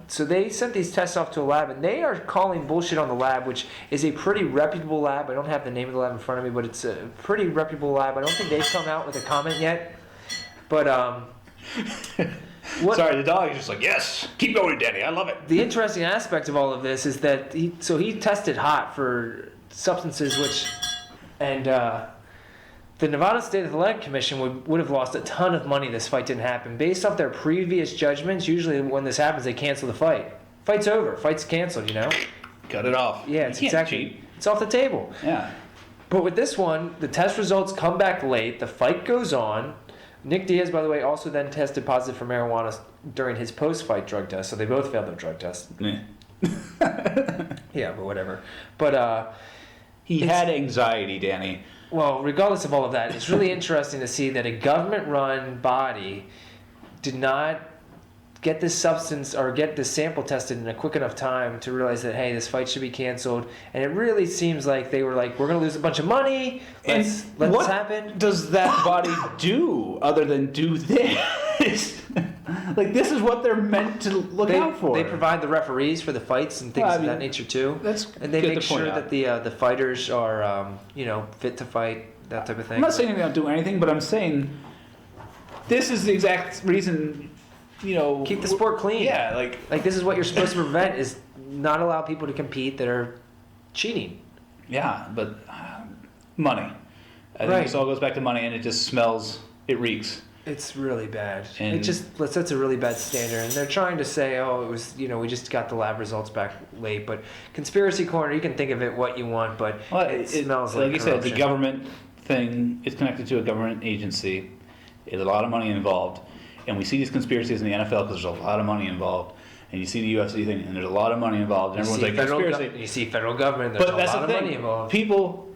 so they sent these tests off to a lab, and they are calling bullshit on the lab, which is a pretty reputable lab. I don't have the name of the lab in front of me, but it's a pretty reputable lab. I don't think they've come out with a comment yet. But sorry, the dog is just like, yes, keep going, Danny. I love it. The interesting aspect of all of this is that he tested hot for substances the Nevada State Athletic Commission would have lost a ton of money if this fight didn't happen. Based off their previous judgments, usually when this happens, they cancel the fight. Fight's over. Fight's canceled, you know? Cut it off. Yeah, it's it's off the table. Yeah. But with this one, the test results come back late. The fight goes on. Nick Diaz, by the way, also then tested positive for marijuana during his post-fight drug test, so they both failed their drug test. Yeah. Yeah, but whatever. But He had anxiety, Danny. Well, regardless of all of that, it's really interesting to see that a government-run body did not get this substance or get this sample tested in a quick enough time to realize that, hey, this fight should be canceled. And it really seems like they were like, we're going to lose a bunch of money. Let this happen. Does that body do other than do this? Like, this is what they're meant to look out for. They provide the referees for the fights and things of that nature too. And they make sure that the fighters are fit to fight, that type of thing. I'm not saying they don't do anything, but I'm saying this is the exact reason. Keep the sport clean. Yeah, like this is what you're supposed to prevent, is not allow people to compete that are cheating. Yeah, but money. I think this all goes back to money, and it just smells. It reeks. It's really bad. And it just sets a really bad standard, and they're trying to say, oh, it was we just got the lab results back late. But conspiracy corner, you can think of it what you want, but it smells like you said, it's a government thing. It's connected to a government agency. There's a lot of money involved. And we see these conspiracies in the NFL because there's a lot of money involved. And you see the UFC thing, and there's a lot of money involved. And everyone's like, conspiracy. You see federal government, there's a lot of money involved. People,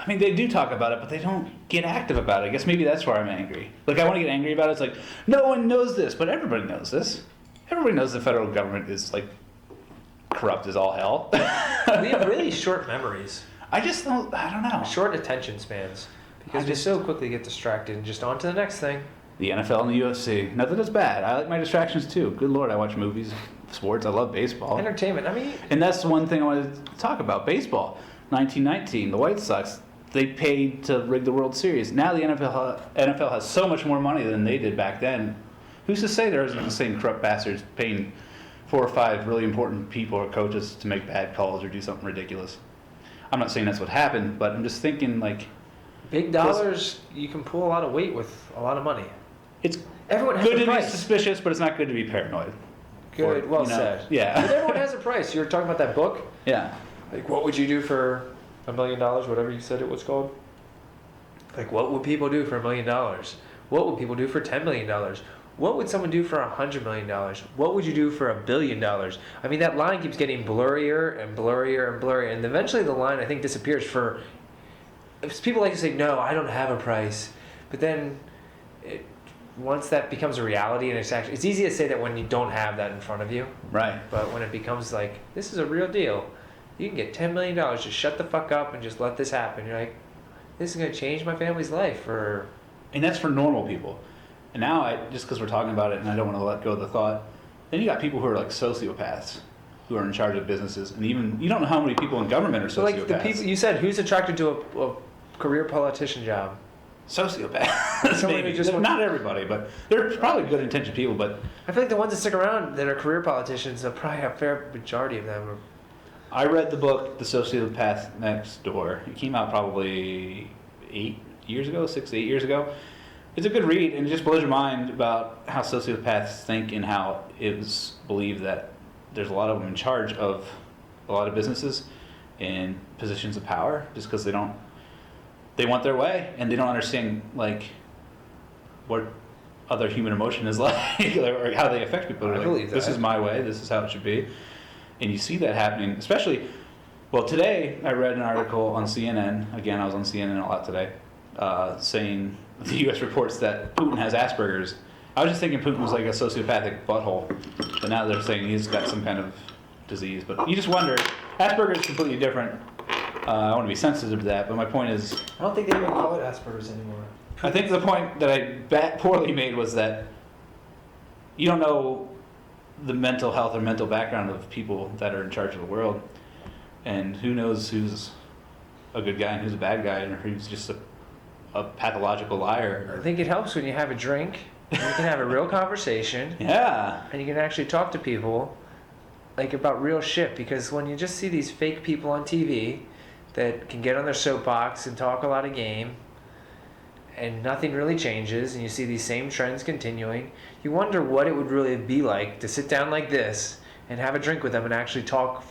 they do talk about it, but they don't get active about it. I guess maybe that's why I'm angry. Like, I want to get angry about it. It's like, no one knows this, but everybody knows this. Everybody knows the federal government is, corrupt as all hell. We have really short memories. I don't know. Short attention spans. Because we so quickly get distracted and just on to the next thing. The NFL and the UFC. Not that it's bad. I like my distractions too. Good Lord, I watch movies, sports. I love baseball. Entertainment. And that's one thing I wanted to talk about. Baseball. 1919, the White Sox, they paid to rig the World Series. Now the NFL has so much more money than they did back then. Who's to say there isn't the same corrupt bastards paying 4 or 5 really important people or coaches to make bad calls or do something ridiculous? I'm not saying that's what happened, but I'm just thinking big dollars, you can pull a lot of weight with a lot of money. It's everyone has good a to price. be suspicious, but it's not good to be paranoid. Good, well said. Yeah. But everyone has a price. You were talking about that book? Yeah. What would you do for $1 million, whatever you said it was called? What would people do for $1 million? What would people do for $10 million? What would someone do for $100 million? What would you do for $1 billion? That line keeps getting blurrier and blurrier and blurrier, and eventually the line, I think, disappears for... People like to say, no, I don't have a price. But then... once that becomes a reality, and it's easy to say that when you don't have that in front of you. Right. But when it becomes this is a real deal, you can get $10 million, just shut the fuck up and just let this happen. You're like, this is going to change my family's life. And that's for normal people. And now, just because we're talking about it and I don't want to let go of the thought, then you got people who are sociopaths who are in charge of businesses. And even, you don't know how many people in government are sociopaths. The people, you said, who's attracted to a career politician job? Sociopaths. Maybe. Not everybody, but they're probably good intentioned people. But I feel like the ones that stick around that are career politicians, probably a fair majority of them are. I read the book The Sociopath Next Door. It came out probably 6 to 8 years ago. It's a good read, and it just blows your mind about how sociopaths think and how it's believed that there's a lot of them in charge of a lot of businesses in positions of power just because they want their way, and they don't understand what other human emotion is like or how they affect people. I believe that. This is my way. This is how it should be. And you see that happening, especially. Well, today I read an article on CNN. Again, I was on CNN a lot today, saying the U.S. reports that Putin has Asperger's. I was just thinking Putin was like a sociopathic butthole, but now they're saying he's got some kind of disease. But you just wonder. Asperger's is completely different. I want to be sensitive to that, but my point is... I don't think they even call it Asperger's anymore. I think the point that I poorly made was that you don't know the mental health or mental background of people that are in charge of the world, and who knows who's a good guy and who's a bad guy, and who's just a pathological liar. I think it helps when you have a drink, and you can have a real conversation. Yeah. And you can actually talk to people about real shit, because when you just see these fake people on TV that can get on their soapbox and talk a lot of game, and nothing really changes, and you see these same trends continuing, you wonder what it would really be like to sit down like this and have a drink with them and actually talk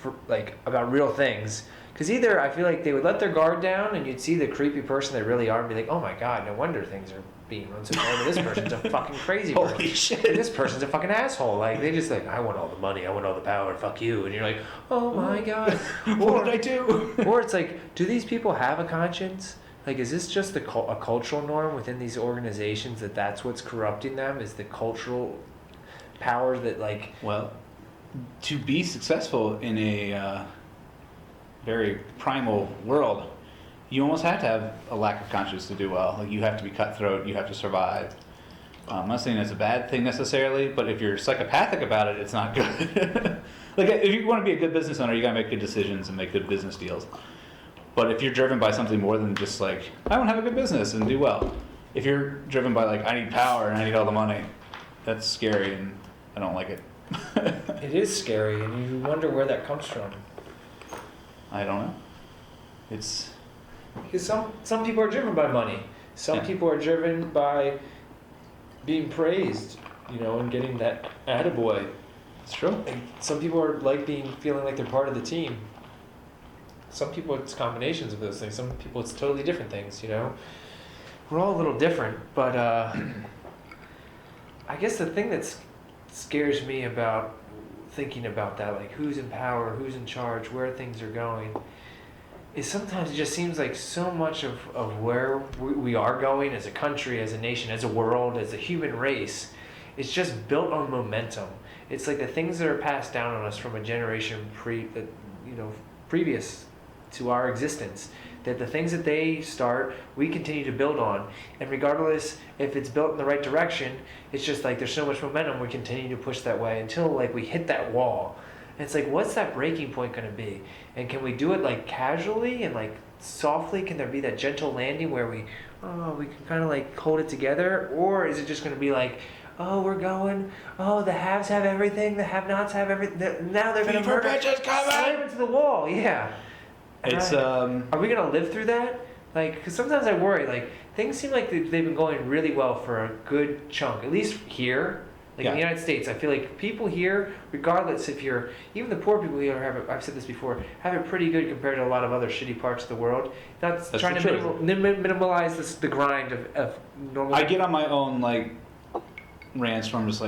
about real things. Because either I feel like they would let their guard down and you'd see the creepy person they really are and be like, oh my god, no wonder things are being run so bad. This person's a fucking crazy person. Holy shit. This person's a fucking asshole. Like, they just I want all the money, I want all the power, fuck you. And you're like, oh my god. What did I do? Or it's like, do these people have a conscience? Like, is this just a cultural norm within these organizations that's what's corrupting them? Is the cultural power that Well, to be successful in a very primal world, you almost have to have a lack of conscience to do well. Like, you have to be cutthroat, you have to survive. I'm not saying that's a bad thing necessarily, but if you're psychopathic about it, it's not good. Like, if you want to be a good business owner, you gotta make good decisions and make good business deals. But if you're driven by something more than just I want to have a good business and do well. If you're driven by I need power and I need all the money, that's scary and I don't like it. it is scary, and you wonder where that comes from. I don't know. It's because some people are driven by money. Some people are driven by being praised, and getting that attaboy. It's true. And some people are feeling like they're part of the team. Some people it's combinations of those things. Some people it's totally different things. We're all a little different, but I guess the thing that scares me about thinking about that, who's in power, who's in charge, where things are going, is sometimes it just seems like so much of where we are going as a country, as a nation, as a world, as a human race, is just built on momentum. It's like the things that are passed down on us from a generation previous to our existence, that the things that they start, we continue to build on. And regardless if it's built in the right direction, it's just there's so much momentum, we continue to push that way until we hit that wall. And it's what's that breaking point going to be? And can we do it casually and softly? Can there be that gentle landing where we can kind of hold it together? Or is it just going to be we're going, the haves have everything, the have-nots have everything, now they're going to slam into the wall. Yeah. It's are we gonna live through that? Because sometimes I worry. Things seem like they've been going really well for a good chunk, at least here. In the United States, I feel like people here, regardless if you're even the poor people here, I've said this before, have it pretty good compared to a lot of other shitty parts of the world. That's trying to minimalize the grind of normal. I get on my own rants from just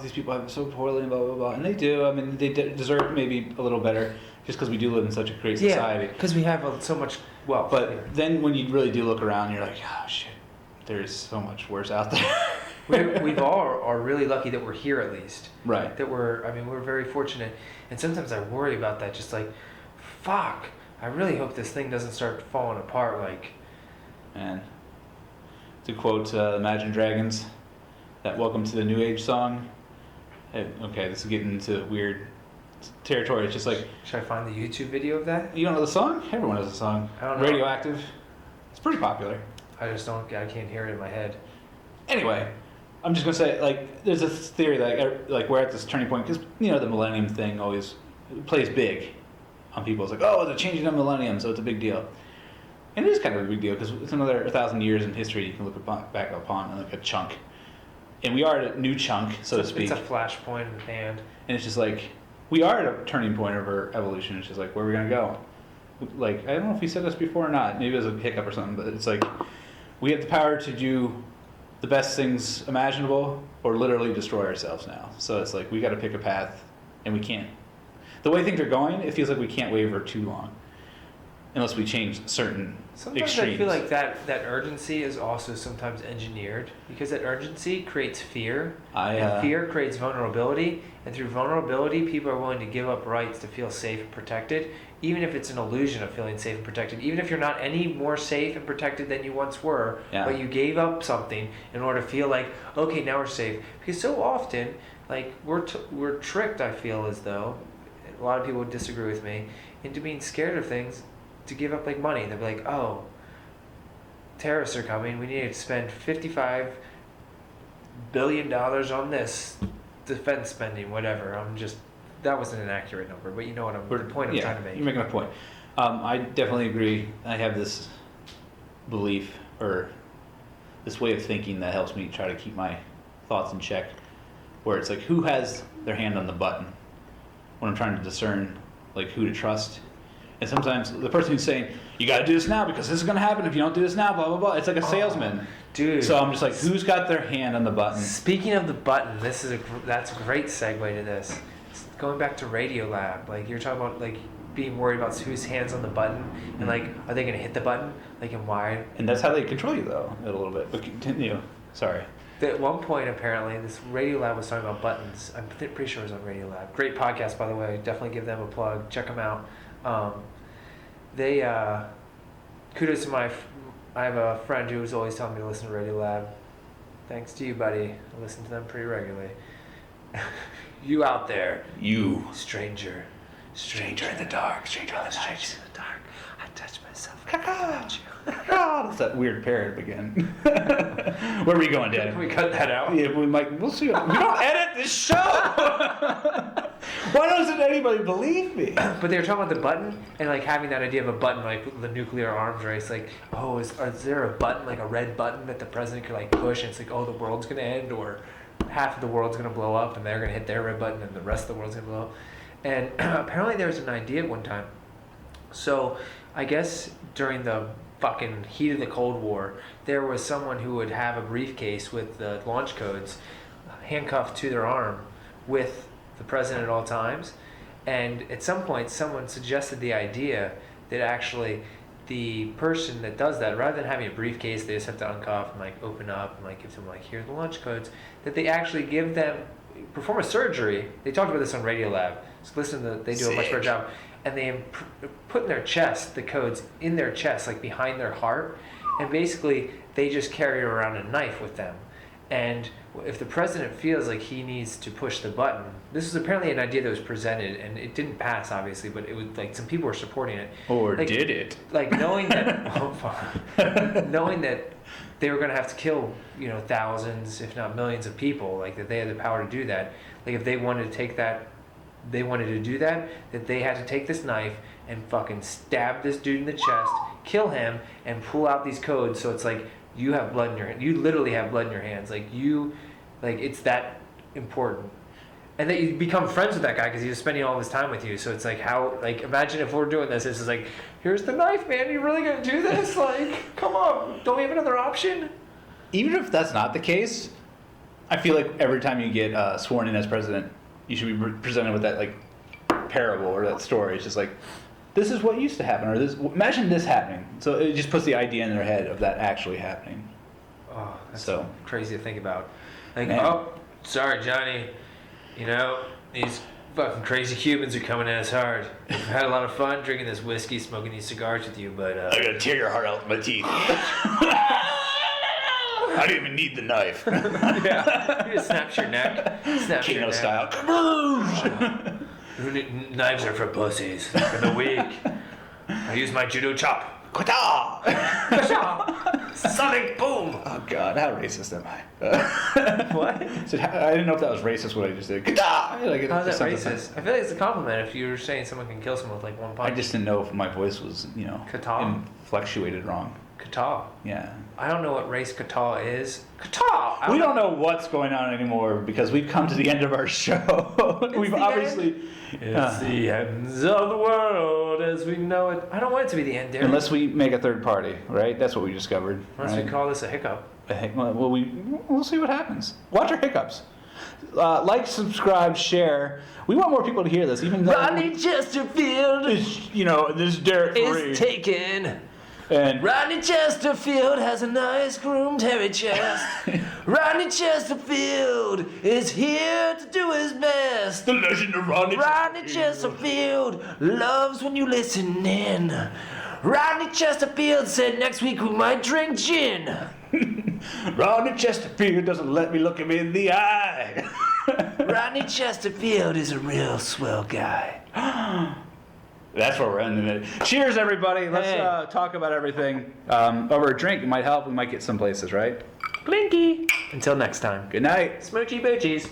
these people have it so poorly and blah blah blah, and they do. I mean, they deserve maybe a little better. Just because we do live in such a great society. Yeah, because we have so much wealth. But then when you really do look around, you're like, oh shit, there's so much worse out there. We've all are really lucky that we're here at least. Right. That we're very fortunate. And sometimes I worry about that, just fuck, I really hope this thing doesn't start falling apart Man, to quote Imagine Dragons, that Welcome to the New Age song. Hey, okay, this is getting into weird territory. It's just should I find the YouTube video of that? You don't know the song? Everyone knows the song. I don't know. Radioactive. It's pretty popular. I can't hear it in my head. Anyway, I'm just gonna say there's a theory that we're at this turning point because the millennium thing always plays big on people. It's they're changing the millennium, so it's a big deal. And it is kind of a big deal because it's another 1,000 years in history you can look back upon a chunk. And we are at a new chunk, so to speak. It's a flashpoint in the band. And it's just we are at a turning point of our evolution. It's just where are we going to go? I don't know if we said this before or not. Maybe it was a hiccup or something, but it's we have the power to do the best things imaginable or literally destroy ourselves now. So it's we got to pick a path, and we can't. The way things are going, it feels like we can't waver too long unless we change certain extremes. I feel like that urgency is also sometimes engineered because that urgency creates fear, and fear creates vulnerability, and through vulnerability, people are willing to give up rights to feel safe and protected, even if it's an illusion of feeling safe and protected, even if you're not any more safe and protected than you once were, but you gave up something in order to feel okay, now we're safe. Because so often, we're tricked, I feel as though, a lot of people would disagree with me, into being scared of things, to give up money. They'll be terrorists are coming, we need to spend $55 billion on this defense spending, whatever. That wasn't an accurate number, but the point I'm trying to make. You're making a point. I definitely agree. I have this belief or this way of thinking that helps me try to keep my thoughts in check, where it's who has their hand on the button when I'm trying to discern like who to trust. And sometimes the person who's saying, you got to do this now because this is going to happen if you don't do this now, blah, blah, blah. It's like a salesman. Dude. So I'm just like, who's got their hand on the button? Speaking of the button, that's a great segue to this. It's going back to Radiolab, like you're talking about like being worried about whose hand's on the button and like, are they going to hit the button? Like, and why? And that's how they control you though, a little bit. But continue. Sorry. At one point, apparently, this Radiolab was talking about buttons. I'm pretty sure it was on Radiolab. Great podcast, by the way. Definitely give them a plug. Check them out. Kudos to I have a friend who was always telling me to listen to Radiolab. Thanks to you, buddy. I listen to them pretty regularly. You out there. You. Stranger. Stranger in the dark. Stranger in the night. Stranger in the dark. I touch myself. I got you. That's that weird parrot again. Where are we going, Dad? Can we cut that out? Yeah, we'll see. We don't edit this show. Why doesn't anybody believe me? But they were talking about the button and like having that idea of a button, like the nuclear arms race. Like, oh, is there a button, like a red button that the president could like push? And it's like, oh, the world's gonna end, or half of the world's gonna blow up, and they're gonna hit their red button, and the rest of the world's gonna blow up. And apparently there was an idea at one time. So I guess during the fucking heat of the Cold War, there was someone who would have a briefcase with the launch codes handcuffed to their arm with the president at all times. And at some point, someone suggested the idea that actually the person that does that, rather than having a briefcase, they just have to uncuff and like open up and like give them like, here are the launch codes, that they actually give them, perform a surgery. They talked about this on Radiolab. So listen, they do a much better job. And they put in their chest the codes in their chest, like behind their heart, and basically they just carry around a knife with them. And if the president feels like he needs to push the button, this is apparently an idea that was presented, and it didn't pass, obviously, but it was like some people were supporting it. Or like, did it? Like knowing that, knowing that they were going to have to kill, thousands, if not millions of people, like that they had the power to do that. Like if they wanted to take that. They wanted to do that they had to take this knife and fucking stab this dude in the chest, kill him, and pull out these codes. So it's like you have blood in your hand. You literally have blood in your hands. Like it's that important. And that you become friends with that guy because he's spending all of his time with you. So it's like imagine if we're doing this. It's just like, here's the knife, man. You really gonna do this? Like, come on. Don't we have another option? Even if that's not the case, I feel like every time you get sworn in as president, you should be presented with that like parable or that story. It's just like, this is what used to happen, or this. Imagine this happening. So it just puts the idea in their head of that actually happening. Oh, that's so crazy to think about. Like, man. oh, sorry, Johnny. These fucking crazy Cubans are coming at us hard. I've had a lot of fun drinking this whiskey, smoking these cigars with you, but I gotta tear your heart out with my teeth. I don't even need the knife. Yeah, it just snaps your neck. Snaps Kano your neck. style. Knives are for pussies, for the weak. I use my judo chop. Kwata! Sonic boom! Oh God, how racist am I? What? I didn't know if that was racist what I just did. Kwata! Like, How's that racist? I feel like it's a compliment if you're saying someone can kill someone with like one punch. I just didn't know if my voice was, Kata? fluctuated wrong. Kata. Yeah. I don't know what race Kata is. Kata! We don't know what's going on anymore because we've come to the end of our show. We've obviously... It's the ends of the world as we know it. I don't want it to be the end, Derek. Unless we make a third party, right? That's what we discovered. Unless we call this a hiccup. Well, we'll see what happens. Watch our hiccups. Like, subscribe, share. We want more people to hear this, even though... Rodney Chesterfield this is Derek is taken. And Rodney Chesterfield has a nice groomed hairy chest. Rodney Chesterfield is here to do his best. the legend of Rodney Chesterfield loves when you listen in. Rodney Chesterfield said next week we might drink gin. Rodney Chesterfield doesn't let me look him in the eye. Rodney Chesterfield is a real swell guy. That's where we're ending it. Cheers, everybody. Let's talk about everything. Over a drink, it might help. We might get some places, right? Blinky. Until next time. Good night. Smoochy boochies.